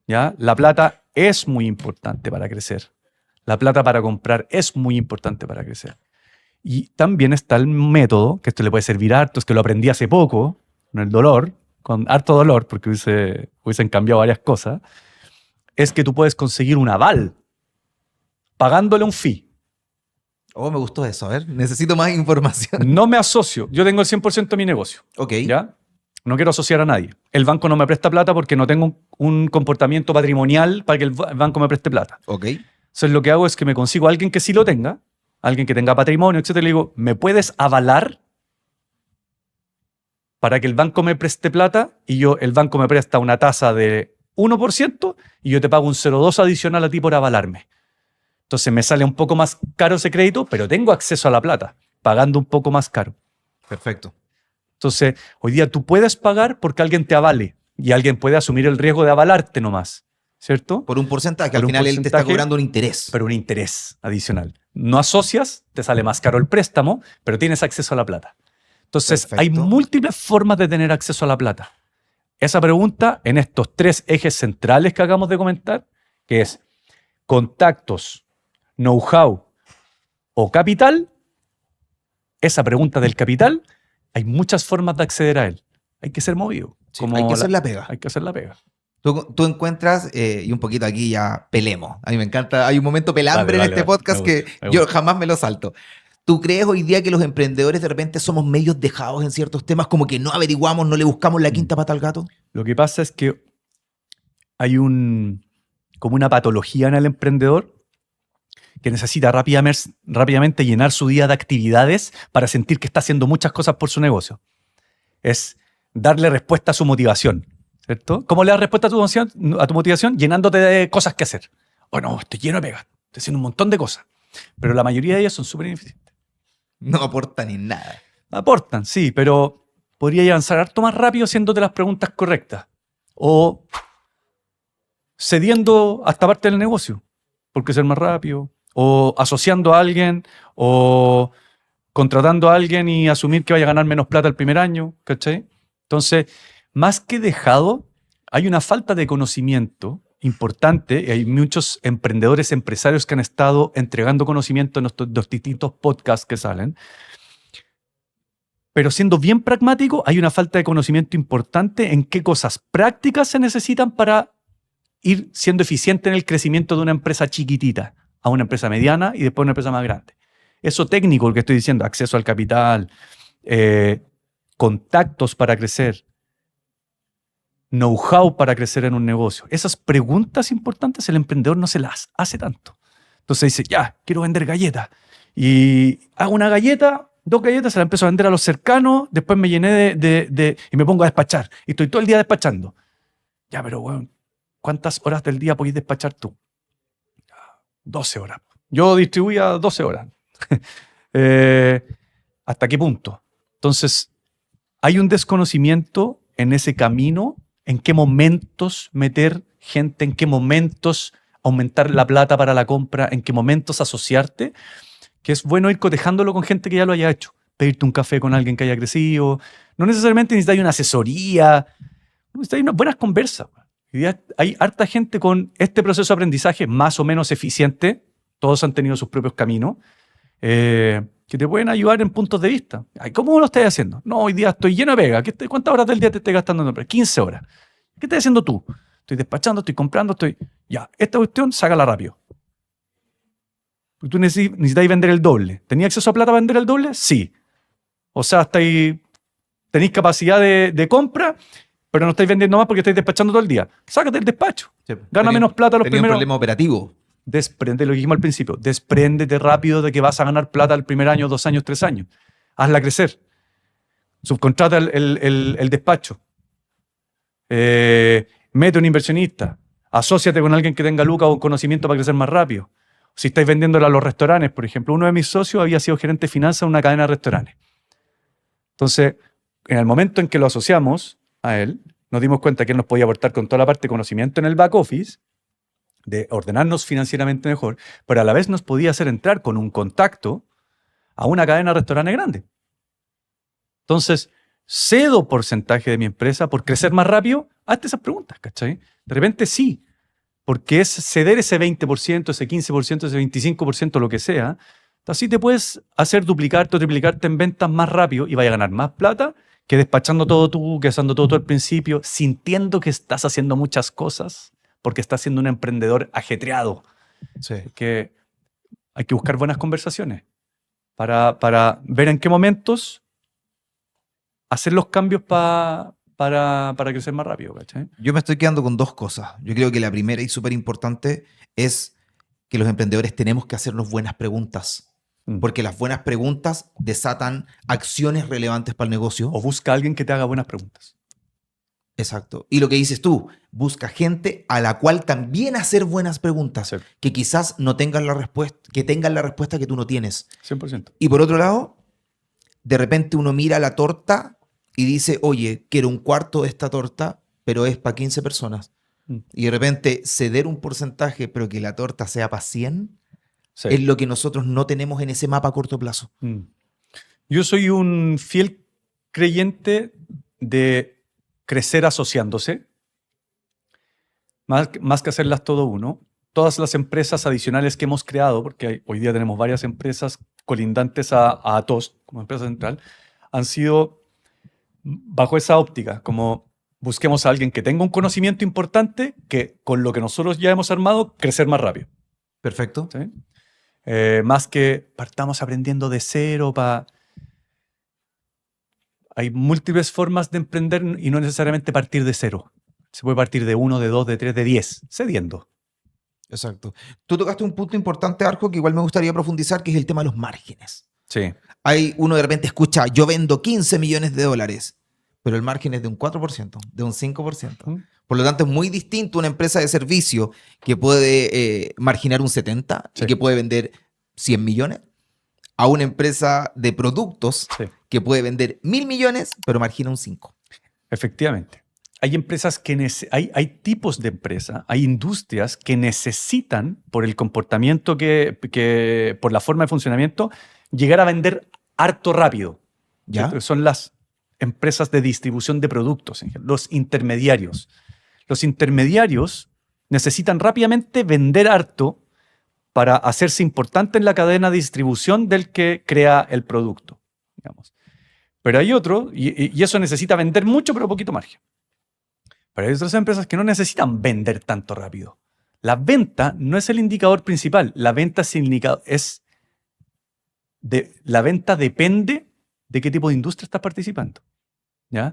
¿Ya? La plata es muy importante para crecer. La plata para comprar es muy importante para crecer. Y también está el método, que esto le puede servir a hartos, que lo aprendí hace poco, con el dolor, con harto dolor, porque hubiesen cambiado varias cosas, es que tú puedes conseguir un aval pagándole un fee. Oh, me gustó eso. A ver, necesito más información. No me asocio, yo tengo el 100% de mi negocio. Ok. ¿Ya? No quiero asociar a nadie. El banco no me presta plata porque no tengo un comportamiento patrimonial para que el banco me preste plata. Ok. Entonces lo que hago es que me consigo a alguien que sí lo tenga, alguien que tenga patrimonio, etc. Le digo, ¿me puedes avalar para que el banco me preste plata? Y el banco me presta una tasa de 1% y yo te pago un 0,2 adicional a ti por avalarme. Entonces me sale un poco más caro ese crédito, pero tengo acceso a la plata, pagando un poco más caro. Perfecto. Entonces, hoy día tú puedes pagar porque alguien te avale y alguien puede asumir el riesgo de avalarte nomás, ¿cierto? Por un porcentaje. Por Al un final él te está porcentaje, cobrando un interés. Pero un interés adicional. No asocias, te sale más caro el préstamo, pero tienes acceso a la plata. Entonces, Perfecto. hay múltiples formas de tener acceso a la plata. Esa pregunta, en estos 3 ejes centrales que acabamos de comentar, que es contactos, know-how o capital, esa pregunta del capital, hay muchas formas de acceder a él. Hay que ser movido. Sí, hay que hacer la pega. Hay que hacer la pega. Tú encuentras, y un poquito aquí ya pelemos. A mí me encanta, hay un momento pelambre Dale, en este dale, podcast me que gusta, me yo gusta. jamás me lo salto. ¿Tú crees hoy día que los emprendedores de repente somos medios dejados en ciertos temas, como que no averiguamos, no le buscamos la quinta pata al gato? Lo que pasa es que hay como una patología en el emprendedor que necesita rápidamente llenar su día de actividades para sentir que está haciendo muchas cosas por su negocio. Es darle respuesta a su motivación, ¿cierto? ¿Cómo le das respuesta a tu motivación? Llenándote de cosas que hacer. Bueno, estoy lleno de pegas, estoy haciendo un montón de cosas, pero la mayoría de ellas son súper ineficientes. No aportan en nada. Aportan, sí, pero podría avanzar harto más rápido haciéndote las preguntas correctas o cediendo hasta parte del negocio por crecer más rápido, o asociando a alguien, o contratando a alguien y asumir que vaya a ganar menos plata el primer año, ¿cachai? Entonces, más que dejado, hay una falta de conocimiento importante y hay muchos emprendedores, empresarios que han estado entregando conocimiento en los distintos podcasts que salen. Pero siendo bien pragmático, hay una falta de conocimiento importante en qué cosas prácticas se necesitan para ir siendo eficiente en el crecimiento de una empresa chiquitita a una empresa mediana y después una empresa más grande. Eso técnico, lo que estoy diciendo, acceso al capital, contactos para crecer, know-how para crecer en un negocio. Esas preguntas importantes el emprendedor no se las hace tanto. Entonces dice, ya, quiero vender galletas. Y hago una galleta, 2 galletas, se las empiezo a vender a los cercanos, después me llené y me pongo a despachar. Y estoy todo el día despachando. Ya, pero bueno, ¿cuántas horas del día podéis despachar tú? 12 horas. Yo distribuía 12 horas. ¿Hasta qué punto? Entonces, hay un desconocimiento en ese camino, en qué momentos meter gente, en qué momentos aumentar la plata para la compra, en qué momentos asociarte, que es bueno ir cotejándolo con gente que ya lo haya hecho. Pedirte un café con alguien que haya crecido. No necesariamente necesitas una asesoría, necesitas unas buenas conversas. Hoy día hay harta gente con este proceso de aprendizaje más o menos eficiente. Todos han tenido sus propios caminos. Que te pueden ayudar en puntos de vista. Ay, ¿cómo lo estás haciendo? No, hoy día estoy lleno de pega. ¿Cuántas horas del día te estoy gastando en empresa? 15 horas. ¿Qué estás haciendo tú? Estoy despachando, estoy comprando, estoy... Ya, esta cuestión, sácala rápido. Porque tú necesitas vender el doble. ¿Tenías acceso a plata para vender el doble? Sí. O sea, tenéis capacidad de compra, pero no estáis vendiendo más porque estáis despachando todo el día. Sácate el despacho. Sí. Gana menos plata los Tenía primeros... un problema operativo. Desprende, lo que dijimos al principio, despréndete rápido de que vas a ganar plata el primer año, 2 años, 3 años. Hazla crecer. Subcontrata el despacho. Mete un inversionista. Asóciate con alguien que tenga lucas o conocimiento para crecer más rápido. Si estáis vendiéndolo a los restaurantes, por ejemplo, uno de mis socios había sido gerente de finanzas en una cadena de restaurantes. Entonces, en el momento en que lo asociamos a él, nos dimos cuenta que él nos podía aportar con toda la parte de conocimiento en el back office, de ordenarnos financieramente mejor, pero a la vez nos podía hacer entrar con un contacto a una cadena de restaurantes grande. Entonces, cedo porcentaje de mi empresa por crecer más rápido. Hazte esas preguntas, ¿cachai? De repente sí, porque es ceder ese 20%, ese 15%, ese 25%, lo que sea. Así te puedes hacer duplicarte o triplicarte en ventas más rápido y vaya a ganar más plata que despachando todo tú, que haciendo todo al principio, sintiendo que estás haciendo muchas cosas, porque estás siendo un emprendedor ajetreado. Sí. Que hay que buscar buenas conversaciones para ver en qué momentos hacer los cambios para crecer más rápido, ¿cachai? Yo me estoy quedando con dos cosas. Yo creo que la primera y súper importante es que los emprendedores tenemos que hacernos buenas preguntas. Porque las buenas preguntas desatan acciones relevantes para el negocio. O busca a alguien que te haga buenas preguntas. Exacto. Y lo que dices tú, busca gente a la cual también hacer buenas preguntas, Sí. que quizás no tengan la respuesta, que tengan la respuesta que tú no tienes. 100%. Y por otro lado, de repente uno mira la torta y dice, oye, quiero un cuarto de esta torta, pero es para 15 personas. Y de repente ceder un porcentaje, pero que la torta sea para 100, Sí. es lo que nosotros no tenemos en ese mapa a corto plazo. Yo soy un fiel creyente de crecer asociándose, más que hacerlas todo uno. Todas las empresas adicionales que hemos creado, porque hoy día tenemos varias empresas colindantes a Atos como empresa central, han sido bajo esa óptica, como busquemos a alguien que tenga un conocimiento importante, que con lo que nosotros ya hemos armado, crecer más rápido. Perfecto. ¿Sí? Más que partamos aprendiendo de cero. Hay múltiples formas de emprender y no necesariamente partir de cero. Se puede partir de 1, de 2, de 3, de 10, cediendo. Exacto. Tú tocaste un punto importante, Arjo, que igual me gustaría profundizar, que es el tema de los márgenes. Sí. Uno de repente escucha, yo vendo 15 millones de dólares, pero el margen es de un 4%, de un 5%. Por lo tanto, es muy distinto una empresa de servicio que puede marginar un 70% Sí. y que puede vender 100 millones, a una empresa de productos Sí. que puede vender 1.000 millones, pero margina un 5%. Efectivamente. Hay empresas hay tipos de empresa, hay industrias que necesitan, por el comportamiento por la forma de funcionamiento, llegar a vender harto rápido. ¿Ya? ¿Cierto? Son las empresas de distribución de productos, los intermediarios. Los intermediarios necesitan rápidamente vender harto para hacerse importante en la cadena de distribución del que crea el producto, digamos. Pero hay otro, y eso necesita vender mucho, pero poquito margen. Pero hay otras empresas que no necesitan vender tanto rápido. La venta no es el indicador principal. La venta la venta depende de qué tipo de industria estás participando. ¿Ya?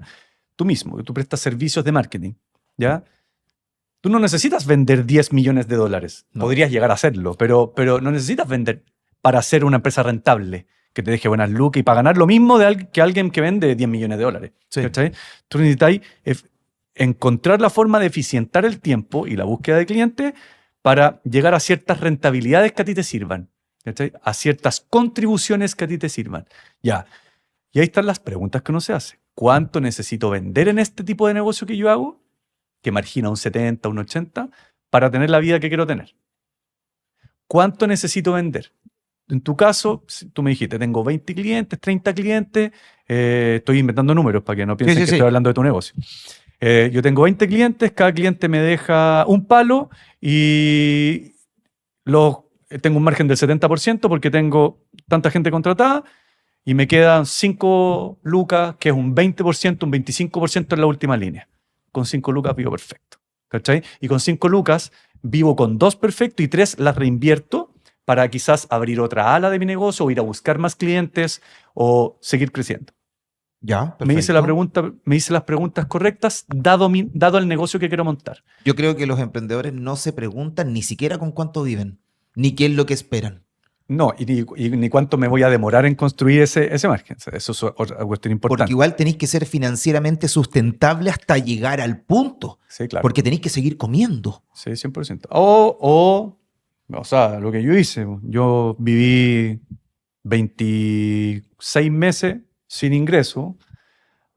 Tú mismo, que tú prestas servicios de marketing, ¿ya? Tú no necesitas vender 10 millones de dólares. No. Podrías llegar a hacerlo, pero no necesitas vender para ser una empresa rentable, que te deje buenas lucas y para ganar lo mismo que alguien que vende 10 millones de dólares. Sí. ¿Cachai? Tú necesitas encontrar la forma de eficientar el tiempo y la búsqueda de clientes para llegar a ciertas rentabilidades que a ti te sirvan, ¿cachai? A ciertas contribuciones que a ti te sirvan. Ya. Y ahí están las preguntas que uno se hace. ¿Cuánto necesito vender en este tipo de negocio que yo hago? Que margina un 70, un 80, para tener la vida que quiero tener. ¿Cuánto necesito vender? En tu caso, tú me dijiste, tengo 20 clientes, 30 clientes, estoy inventando números para que no piensen que estoy hablando de tu negocio. Yo tengo 20 clientes, cada cliente me deja un palo y tengo un margen del 70% porque tengo tanta gente contratada y me quedan 5 lucas, que es un 20%, un 25% en la última línea. Con 5 lucas vivo perfecto, ¿cachai? Y con 5 lucas vivo con 2 perfecto y 3 las reinvierto para quizás abrir otra ala de mi negocio o ir a buscar más clientes o seguir creciendo. Ya, perfecto. Me hice las preguntas correctas dado el negocio que quiero montar. Yo creo que los emprendedores no se preguntan ni siquiera con cuánto viven, ni qué es lo que esperan. No, y ni cuánto me voy a demorar en construir ese margen. Eso es otra cuestión importante. Porque igual tenéis que ser financieramente sustentable hasta llegar al punto. Sí, claro. Porque tenéis que seguir comiendo. Sí, 100%. O sea, lo que yo hice, yo viví 26 meses sin ingreso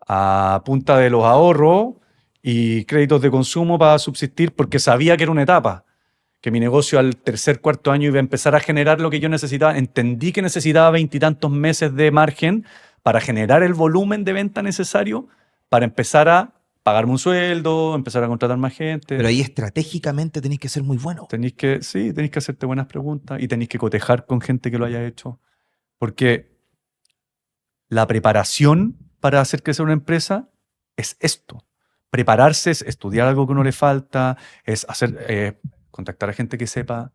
a punta de los ahorros y créditos de consumo para subsistir porque sabía que era una etapa, que mi negocio al tercer, cuarto año iba a empezar a generar lo que yo necesitaba. Entendí que necesitaba 20 y tantos meses de margen para generar el volumen de venta necesario para empezar a pagarme un sueldo, empezar a contratar más gente. Pero ahí estratégicamente tenéis que ser muy bueno. Tenéis que hacerte buenas preguntas y tenéis que cotejar con gente que lo haya hecho. Porque la preparación para hacer crecer una empresa es esto. Prepararse es estudiar algo que uno le falta, es contactar a gente que sepa.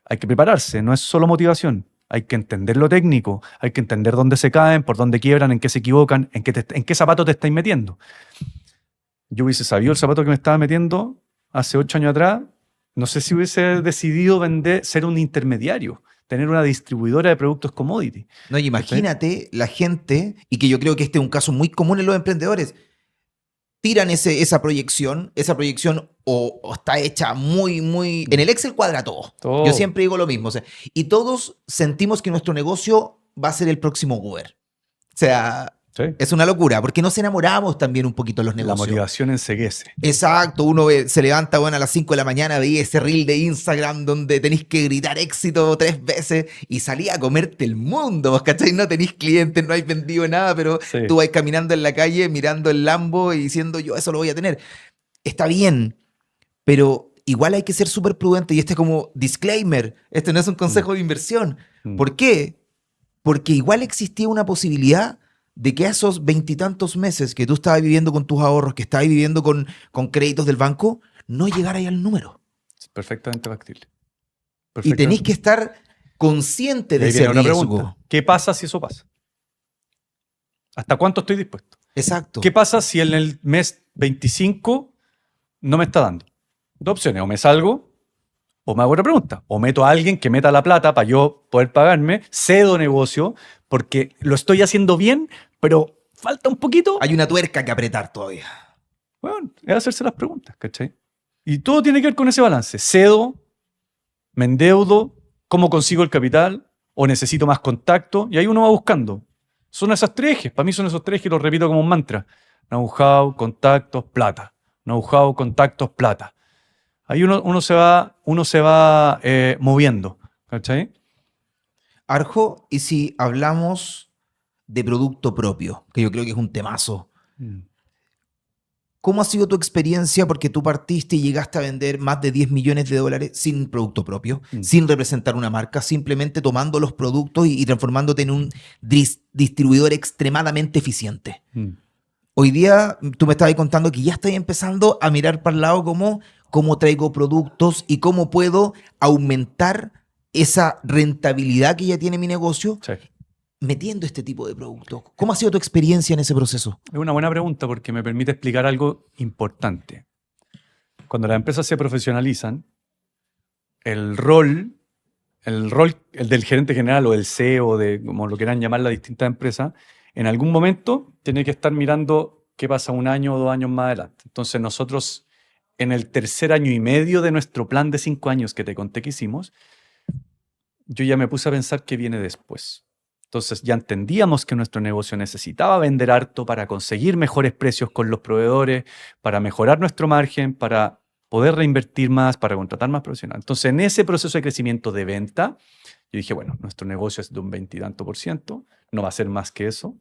Hay que prepararse, no es solo motivación. Hay que entender lo técnico, hay que entender dónde se caen, por dónde quiebran, en qué se equivocan, en qué zapato te estáis metiendo. Yo hubiese sabido el zapato que me estaba metiendo hace 8 años atrás, no sé si hubiese decidido ser un intermediario, tener una distribuidora de productos commodity. No, y imagínate la gente, y que yo creo que este es un caso muy común en los emprendedores, tiran esa proyección o está hecha muy... En el Excel cuadra todo. Yo siempre digo lo mismo. O sea, y todos sentimos que nuestro negocio va a ser el próximo Uber. O sea... Sí. Es una locura, porque nos enamoramos también un poquito de los negocios. La motivación enceguece. Exacto, uno se levanta a las 5 de la mañana, veía ese reel de Instagram donde tenéis que gritar éxito 3 veces y salía a comerte el mundo, ¿cachai? No tenéis clientes, no hay vendido nada, pero sí, tú vas caminando en la calle mirando el Lambo y diciendo yo eso lo voy a tener. Está bien, pero igual hay que ser súper prudente y este es como disclaimer, este no es un consejo de inversión. ¿Por qué? Porque igual existía una posibilidad de que esos 20 y tantos meses que tú estabas viviendo con tus ahorros, que estabas viviendo con créditos del banco, no llegara ahí al número. Es perfectamente factible. Y tenéis que estar consciente de ese riesgo. Pregunta. ¿Qué pasa si eso pasa? ¿Hasta cuánto estoy dispuesto? Exacto. ¿Qué pasa si en el mes 25 no me está dando? 2 opciones, o me salgo o me hago otra pregunta. O meto a alguien que meta la plata para yo poder pagarme, cedo negocio, porque lo estoy haciendo bien, pero falta un poquito. Hay una tuerca que apretar todavía. Bueno, es hacerse las preguntas, ¿cachai? Y todo tiene que ver con ese balance. Cedo, me endeudo, ¿cómo consigo el capital? ¿O necesito más contacto? Y ahí uno va buscando. Son esas 3 ejes. Para mí son esos 3 ejes, los repito como un mantra. Know-how, contactos, plata. Know-how, contactos, plata. Ahí uno se va moviendo, ¿cachai? Arjo, y si hablamos de producto propio, que yo creo que es un temazo. ¿Cómo ha sido tu experiencia? Porque tú partiste y llegaste a vender más de 10 millones de dólares sin producto propio, sin representar una marca, simplemente tomando los productos y transformándote en un distribuidor extremadamente eficiente. Hoy día tú me estabas contando que ya estoy empezando a mirar para el lado cómo traigo productos y cómo puedo aumentar esa rentabilidad que ya tiene mi negocio, sí, metiendo este tipo de productos. ¿Cómo ha sido tu experiencia en ese proceso? Es una buena pregunta porque me permite explicar algo importante. Cuando las empresas se profesionalizan, el rol del gerente general o del CEO, como lo quieran llamar las distintas empresas, en algún momento tiene que estar mirando qué pasa 1 año o 2 años más adelante. Entonces nosotros en el tercer año y medio de nuestro plan de 5 años que te conté que hicimos, yo ya me puse a pensar qué viene después. Entonces ya entendíamos que nuestro negocio necesitaba vender harto para conseguir mejores precios con los proveedores, para mejorar nuestro margen, para poder reinvertir más, para contratar más profesionales. Entonces en ese proceso de crecimiento de venta, yo dije, bueno, nuestro negocio es de un 20 y tanto %, no va a ser más que eso.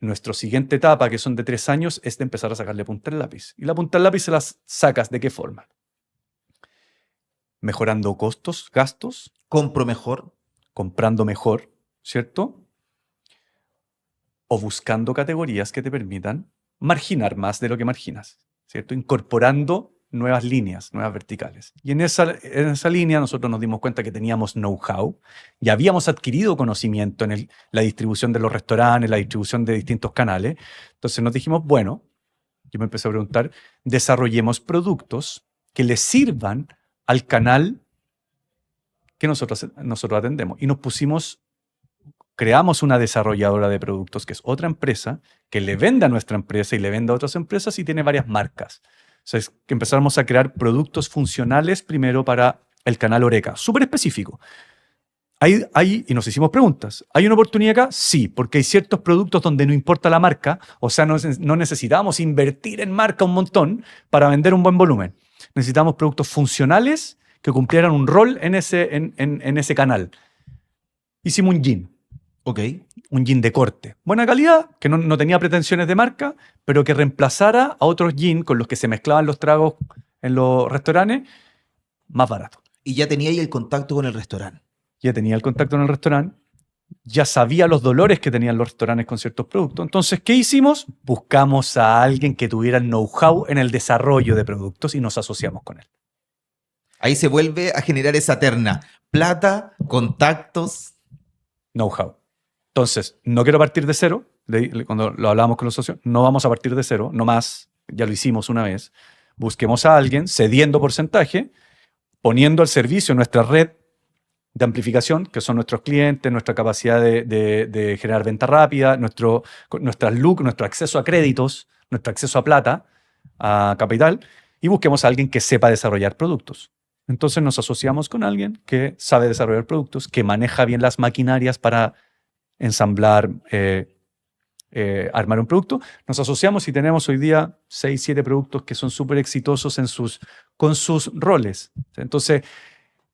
Nuestra siguiente etapa, que son de 3 años, es de empezar a sacarle punta al lápiz. Y la punta al lápiz se las sacas ¿de qué forma? Mejorando costos, gastos, Compro mejor. comprando mejor, ¿cierto? O buscando categorías que te permitan marginar más de lo que marginas, ¿cierto? Incorporando nuevas líneas, nuevas verticales. Y en esa línea nosotros nos dimos cuenta que teníamos know-how y habíamos adquirido conocimiento en la distribución de los restaurantes, la distribución de distintos canales. Entonces nos dijimos, bueno, yo me empecé a preguntar, desarrollemos productos que les sirvan al canal que nosotros atendemos. Y creamos una desarrolladora de productos, que es otra empresa, que le vende a nuestra empresa y le vende a otras empresas y tiene varias marcas. O sea, es que empezamos a crear productos funcionales primero para el canal Horeca, súper específico. Y nos hicimos preguntas. ¿Hay una oportunidad acá? Sí, porque hay ciertos productos donde no importa la marca, o sea, no necesitamos invertir en marca un montón para vender un buen volumen. Necesitamos productos funcionales que cumplieran un rol en ese canal. Hicimos un gin. Ok. Un gin de corte. Buena calidad, que no tenía pretensiones de marca, pero que reemplazara a otros gin con los que se mezclaban los tragos en los restaurantes más barato. Y ya tenía ahí el contacto con el restaurante. Ya tenía el contacto en el restaurante, ya sabía los dolores que tenían los restaurantes con ciertos productos. Entonces, ¿qué hicimos? Buscamos a alguien que tuviera el know-how en el desarrollo de productos y nos asociamos con él. Ahí se vuelve a generar esa terna. Plata, contactos. Know-how. Entonces, no quiero partir de cero. Cuando lo hablábamos con los socios, no vamos a partir de cero, no más, ya lo hicimos una vez. Busquemos a alguien cediendo porcentaje, poniendo al servicio nuestra red de amplificación, que son nuestros clientes, nuestra capacidad de generar venta rápida, nuestro acceso a créditos, nuestro acceso a plata, a capital, y busquemos a alguien que sepa desarrollar productos. Entonces nos asociamos con alguien que sabe desarrollar productos, que maneja bien las maquinarias para ensamblar, armar un producto. Nos asociamos y tenemos hoy día 6, 7 productos que son súper exitosos con sus roles. Entonces,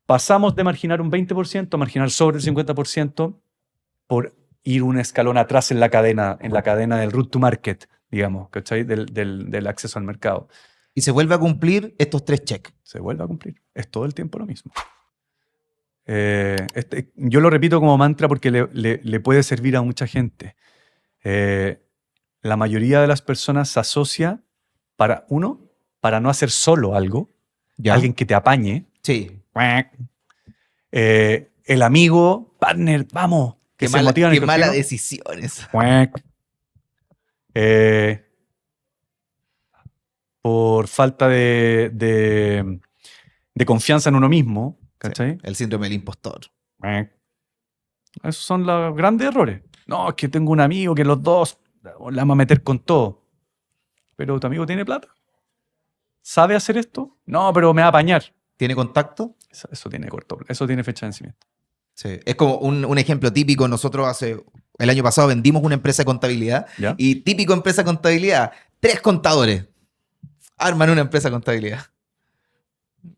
pasamos de marginar un 20% a marginar sobre el 50% por ir un escalón atrás en la cadena del route to market, digamos, ¿cachai? Del acceso al mercado. Y se vuelve a cumplir estos 3 checks. Se vuelve a cumplir. Es todo el tiempo lo mismo. Yo lo repito como mantra porque le puede servir a mucha gente. La mayoría de las personas se asocia para no hacer solo algo, ¿Ya? alguien que te apañe. Sí. El amigo, partner, vamos, que se motivan. Qué mala decisión esa. Por falta de confianza en uno mismo, ¿cachai? Sí, el síndrome del impostor. Esos son los grandes errores. No, es que tengo un amigo que los dos le vamos a meter con todo. Pero tu amigo tiene plata. ¿Sabe hacer esto? No, pero me va a apañar. ¿Tiene contacto? Eso tiene fecha de vencimiento. Sí. Es como un ejemplo típico. Nosotros el año pasado vendimos una empresa de contabilidad. ¿Ya? Y típico empresa de contabilidad, 3 contadores arman una empresa de contabilidad.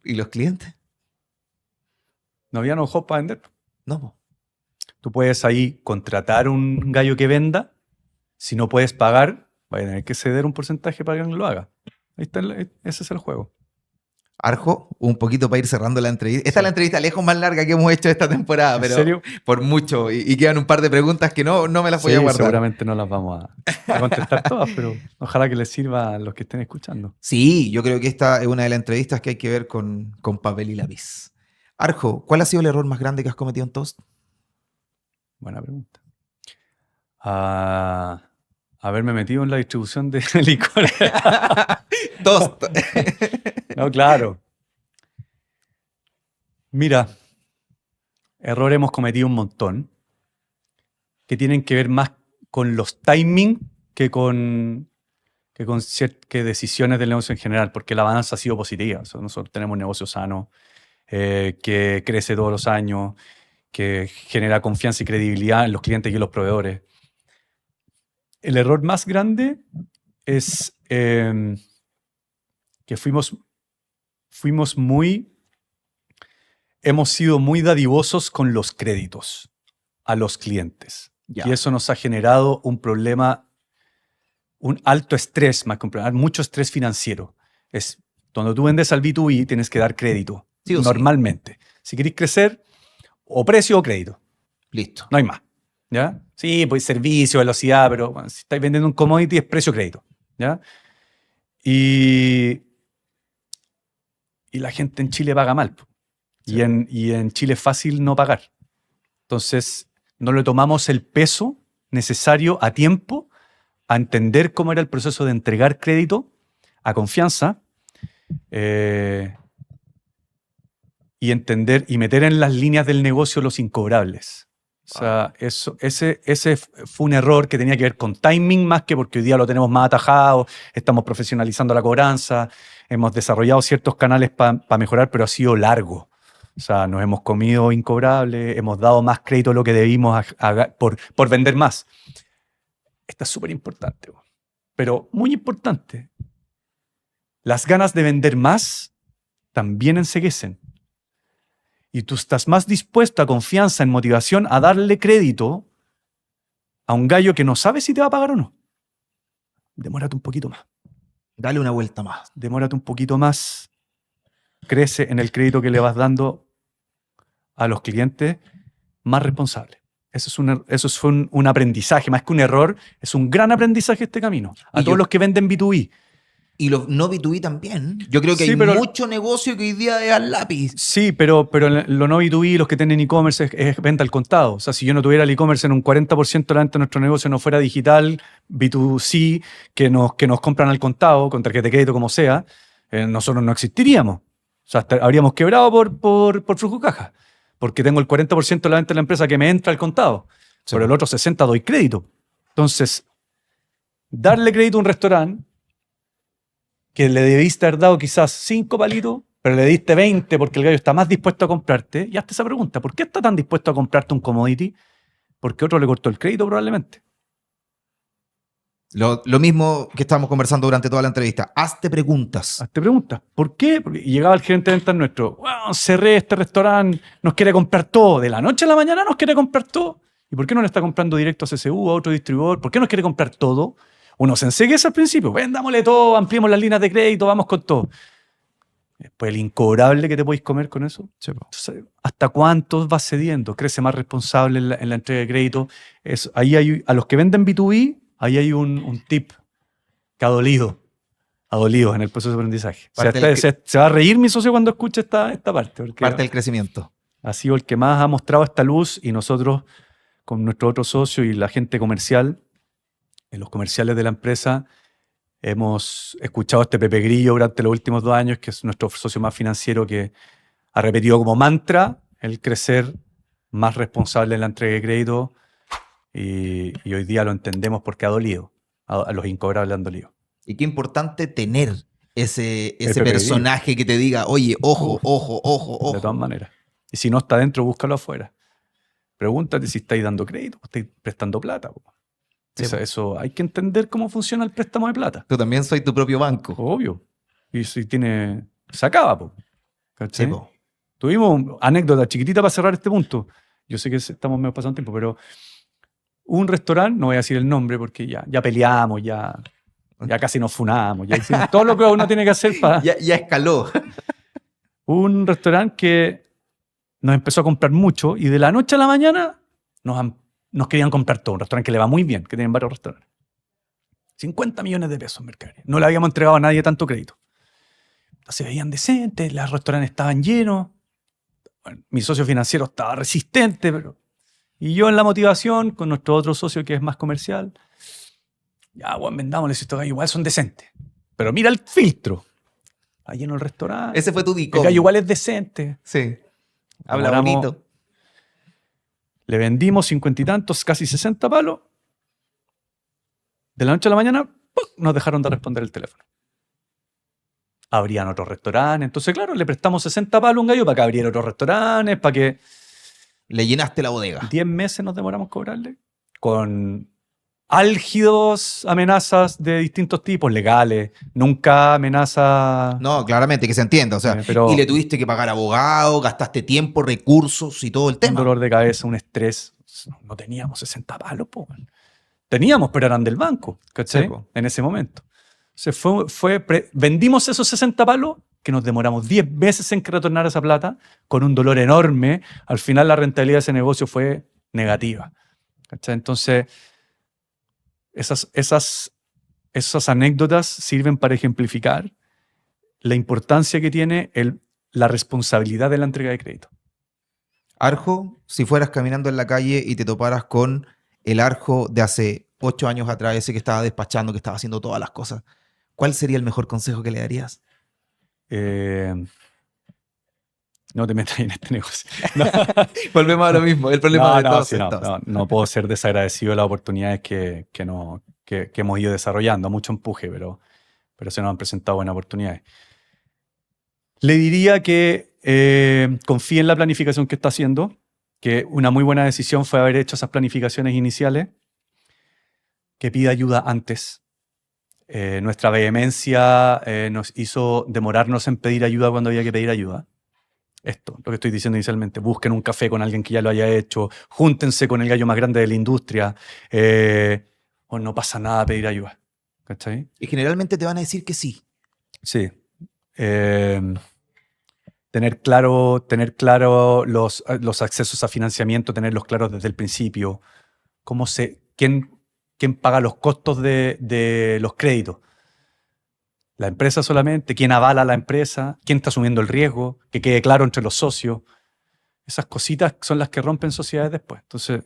¿Y los clientes? No había know-how para vender. No. Tú puedes ahí contratar un gallo que venda. Si no puedes pagar, vaya a tener que ceder un porcentaje para que alguien lo haga. Ahí está, ese es el juego. Arjo, un poquito para ir cerrando la entrevista. Esta es la entrevista lejos más larga que hemos hecho esta temporada, pero ¿En serio? por mucho. Y quedan un par de preguntas que no me las voy a guardar. Seguramente no las vamos a contestar todas, pero ojalá que les sirva a los que estén escuchando. Sí, yo creo que esta es una de las entrevistas que hay que ver con papel y lápiz. Arjo, ¿cuál ha sido el error más grande que has cometido en Toast? Buena pregunta. Haberme metido en la distribución de licores. Toast. No, claro. Mira, errores hemos cometido un montón que tienen que ver más con los timing que con que decisiones del negocio en general, porque la balanza ha sido positiva. O sea, nosotros tenemos un negocio sano, que crece todos los años, que genera confianza y credibilidad en los clientes y en los proveedores. El error más grande es que hemos sido muy dadivosos con los créditos a los clientes. Ya. Y eso nos ha generado un problema, un alto estrés, más que un problema, mucho estrés financiero. Cuando tú vendes al B2B, tienes que dar crédito, Sí o sí. normalmente. Si queréis crecer, o precio o crédito. Listo. No hay más. ¿Ya? Sí, pues servicio, velocidad, pero bueno, si estáis vendiendo un commodity es precio o crédito. ¿Ya? Y la gente en Chile paga mal. Sí. Y en Chile es fácil no pagar. Entonces, no le tomamos el peso necesario a tiempo a entender cómo era el proceso de entregar crédito a confianza y entender y meter en las líneas del negocio los incobrables. O sea, ese fue un error que tenía que ver con timing más que porque hoy día lo tenemos más atajado, estamos profesionalizando la cobranza, hemos desarrollado ciertos canales para mejorar, pero ha sido largo. O sea, nos hemos comido incobrables, hemos dado más crédito de lo que debimos por vender más. Esto es súper importante, pero muy importante. Las ganas de vender más también enceguecen. Y tú estás más dispuesto a confianza, en motivación, a darle crédito a un gallo que no sabe si te va a pagar o no. Demórate un poquito más. Dale una vuelta más. Demórate un poquito más. Crece en el crédito que le vas dando a los clientes más responsables. Eso fue un aprendizaje, más que un error, es un gran aprendizaje este camino. A todos los que venden B2B. Y los no B2B también. Yo creo que Sí, hay pero- mucho negocio que hoy día es al lápiz. Sí, pero lo no B2B, los que tienen e-commerce, es venta al contado. O sea, si yo no tuviera el e-commerce en un 40% de la venta de nuestro negocio no fuera digital, B2C, que nos compran al contado, con tarjeta de crédito, como sea, nosotros no existiríamos. O sea, habríamos quebrado por flujo de caja. Porque tengo el 40% de la venta de la empresa que me entra al contado. Sí. Por el otro 60% doy crédito. Entonces, darle crédito a un restaurante que le debiste haber dado quizás 5 palitos, pero le diste 20 porque el gallo está más dispuesto a comprarte, y hazte esa pregunta, ¿por qué está tan dispuesto a comprarte un commodity? Porque otro le cortó el crédito probablemente. Lo mismo que estábamos conversando durante toda la entrevista. Hazte preguntas. Hazte preguntas, ¿por qué? Porque llegaba el gerente de ventas nuestro, bueno, cerré este restaurante, nos quiere comprar todo, de la noche a la mañana nos quiere comprar todo. ¿Y por qué no le está comprando directo a CCU, a otro distribuidor? ¿Por qué nos quiere comprar todo? Uno se enceguece al principio, vendámosle todo, ampliemos las líneas de crédito, vamos con todo. Después el incobrable que te podéis comer con eso. Entonces, ¿hasta cuánto vas cediendo? Crece más responsable en la entrega de crédito. Ahí hay, a los que venden B2B, ahí hay un tip que ha dolido en el proceso de aprendizaje. Se va a reír mi socio cuando escuche esta parte. Porque Parte del crecimiento. ha sido el que más ha mostrado esta luz y nosotros, con nuestro otro socio y la gente comercial, en los comerciales de la empresa, hemos escuchado este Pepe Grillo durante los últimos 2 años, que es nuestro socio más financiero, que ha repetido como mantra el crecer más responsable en la entrega de crédito y hoy día lo entendemos porque ha dolido. A los incobrables han dolido. Y qué importante tener ese Pepe personaje que te diga, oye, ojo, ojo, ojo, ojo. De todas maneras. Y si no está dentro, búscalo afuera. Pregúntate si estáis dando crédito o estáis prestando plata. Sí, Eso, hay que entender cómo funciona el préstamo de plata. Tú también soy tu propio banco. Obvio. Y si se acaba, po. ¿Cachai? Sí, po. Tuvimos anécdota chiquitita para cerrar este punto. Yo sé que estamos medio pasando tiempo, pero un restaurante, no voy a decir el nombre porque ya peleamos, ya casi nos funamos, ya hicimos todo lo que uno tiene que hacer para... Ya escaló. Un restaurante que nos empezó a comprar mucho y de la noche a la mañana nos querían comprar todo. Un restaurante que le va muy bien, que tienen varios restaurantes. 50 millones de pesos en mercadería. No le habíamos entregado a nadie tanto crédito. Se veían decentes, los restaurantes estaban llenos. Bueno, mi socio financiero estaba resistente, pero... Y yo en la motivación, con nuestro otro socio que es más comercial, ya, bueno, vendámosles estos gallos, igual son decentes. Pero mira el filtro. Está lleno el restaurante. Ese fue tu El Dicom. gallo igual es decente. Sí. Habla Demoramos- bonito. Le vendimos 50 y tantos, casi 60 palos. De la noche a la mañana ¡puc! Nos dejaron de responder el teléfono. Abrían otros restaurantes. Entonces, claro, le prestamos 60 palos a un gallo para que abriera otros restaurantes, para que... Le llenaste la bodega. 10 meses nos demoramos en cobrarle. Con álgidos amenazas de distintos tipos, legales. Nunca amenazas... No, claramente, que se entienda. O sea, pero y le tuviste que pagar abogado, gastaste tiempo, recursos y todo el un tema. dolor de cabeza, un estrés. No teníamos 60 palos, po. Teníamos, pero eran del banco, ¿cachai? Sí, po. En ese momento. Vendimos esos 60 palos que nos demoramos 10 meses en que retornar esa plata con un dolor enorme. Al final la rentabilidad de ese negocio fue negativa. ¿Cachai? Entonces, esas anécdotas sirven para ejemplificar la importancia que tiene la responsabilidad de la entrega de crédito. Arjo, si fueras caminando en la calle y te toparas con el Arjo de hace 8 años atrás, ese que estaba despachando, que estaba haciendo todas las cosas, ¿cuál sería el mejor consejo que le darías? No te metas en este negocio. No. Volvemos a lo mismo, el problema de todos. Sí, no puedo ser desagradecido de las oportunidades que hemos ido desarrollando, mucho empuje, pero se nos han presentado buenas oportunidades. Le diría que confíe en la planificación que está haciendo, que una muy buena decisión fue haber hecho esas planificaciones iniciales, que pida ayuda antes. Nuestra vehemencia nos hizo demorarnos en pedir ayuda cuando había que pedir ayuda. Esto, lo que estoy diciendo inicialmente, busquen un café con alguien que ya lo haya hecho, júntense con el gallo más grande de la industria, o no pasa nada pedir ayuda. ¿Cachai? Y generalmente te van a decir que sí. Sí. Tener claro los accesos a financiamiento, tenerlos claros desde el principio. ¿Quién paga los costos de los créditos? ¿La empresa solamente? ¿Quién avala a la empresa? ¿Quién está asumiendo el riesgo? Que quede claro entre los socios. Esas cositas son las que rompen sociedades después. Entonces,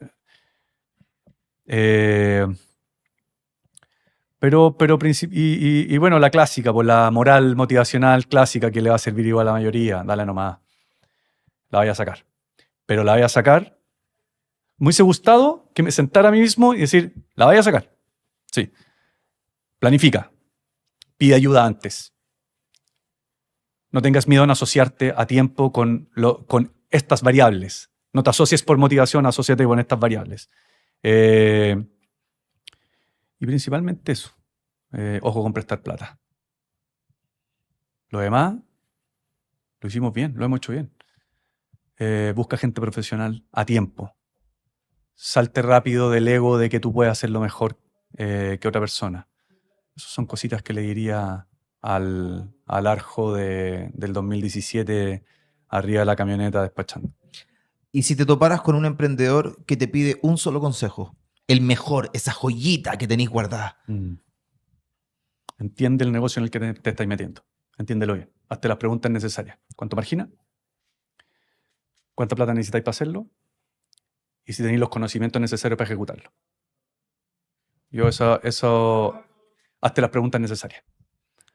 bueno, la clásica, pues la moral motivacional clásica que le va a servir igual a la mayoría, dale nomás. La voy a sacar. Pero la voy a sacar. Me hubiese gustado que me sentara a mí mismo y decir, la voy a sacar. Sí. Planifica. Pide ayuda antes. No tengas miedo en asociarte a tiempo con estas variables. No te asocies por motivación, asóciate con estas variables. Y principalmente eso. Ojo con prestar plata. Lo demás, lo hicimos bien, lo hemos hecho bien. Busca gente profesional a tiempo. Salte rápido del ego de que tú puedes hacerlo mejor que otra persona. Esas son cositas que le diría al Arjo del 2017 arriba de la camioneta despachando. Y si te toparas con un emprendedor que te pide un solo consejo, el mejor, esa joyita que tenéis guardada. Entiende el negocio en el que te estáis metiendo. Entiéndelo bien. Hazte las preguntas necesarias. ¿Cuánto margina? ¿Cuánta plata necesitáis para hacerlo? Y si tenéis los conocimientos necesarios para ejecutarlo. Hazte las preguntas necesarias.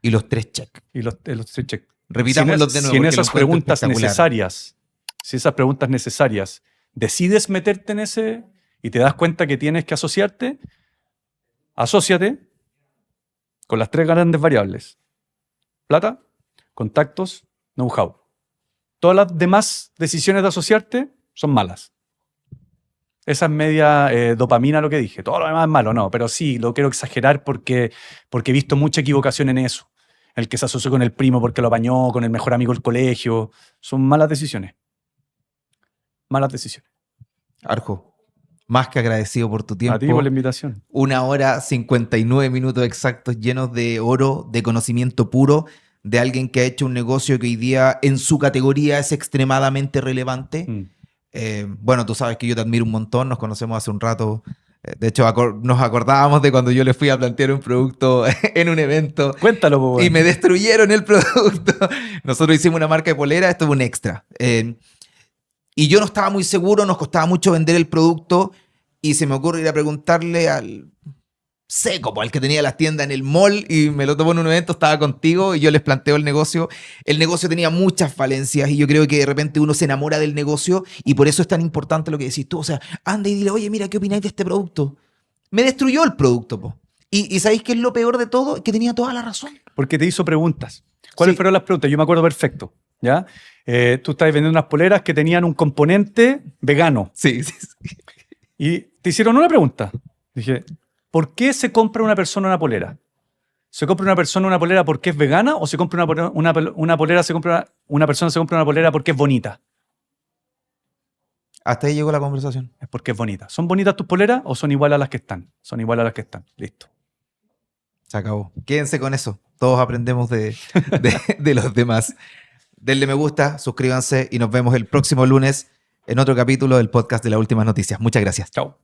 Y los 3 check. Y los 3 check. Repitámoslos de nuevo. Si en esas preguntas necesarias decides meterte en ese y te das cuenta que tienes que asociarte, asóciate con las 3 grandes variables. Plata, contactos, know-how. Todas las demás decisiones de asociarte son malas. Esa es media dopamina lo que dije. Todo lo demás es malo, no. Pero sí, lo quiero exagerar porque he visto mucha equivocación en eso. El que se asoció con el primo porque lo apañó, con el mejor amigo del colegio. Son malas decisiones. Malas decisiones. Arjo, más que agradecido por tu tiempo. A ti por la invitación. 1 hora 59 minutos exactos llenos de oro, de conocimiento puro, de alguien que ha hecho un negocio que hoy día en su categoría es extremadamente relevante. Bueno, tú sabes que yo te admiro un montón, nos conocemos hace un rato. De hecho, nos acordábamos de cuando yo le fui a plantear un producto en un evento. Cuéntalo, pues. Y me destruyeron el producto. Nosotros hicimos una marca de polera, esto fue un extra. Y yo no estaba muy seguro, nos costaba mucho vender el producto y se me ocurre ir a preguntarle al Seco, al que tenía las tiendas en el mall y me lo tomó en un evento, estaba contigo y yo les planteo el negocio. El negocio tenía muchas falencias y yo creo que de repente uno se enamora del negocio y por eso es tan importante lo que decís tú. O sea, anda y dile, oye, mira, ¿qué opináis de este producto? Me destruyó el producto, po. Y ¿sabéis qué es lo peor de todo? Que tenía toda la razón. Porque te hizo preguntas. ¿Cuáles Sí. fueron las preguntas? Yo me acuerdo perfecto. ¿Ya? Tú estabas vendiendo unas poleras que tenían un componente vegano. Sí. Y te hicieron una pregunta. Dije, ¿por qué se compra una persona una polera? ¿Se compra una persona una polera porque es vegana o se compra una polera, una persona se compra una polera porque es bonita? Hasta ahí llegó la conversación. Es porque es bonita. ¿Son bonitas tus poleras o son iguales a las que están? Son iguales a las que están. Listo. Se acabó. Quédense con eso. Todos aprendemos de los demás. Denle me gusta, suscríbanse y nos vemos el próximo lunes en otro capítulo del podcast de las últimas noticias. Muchas gracias. Chao.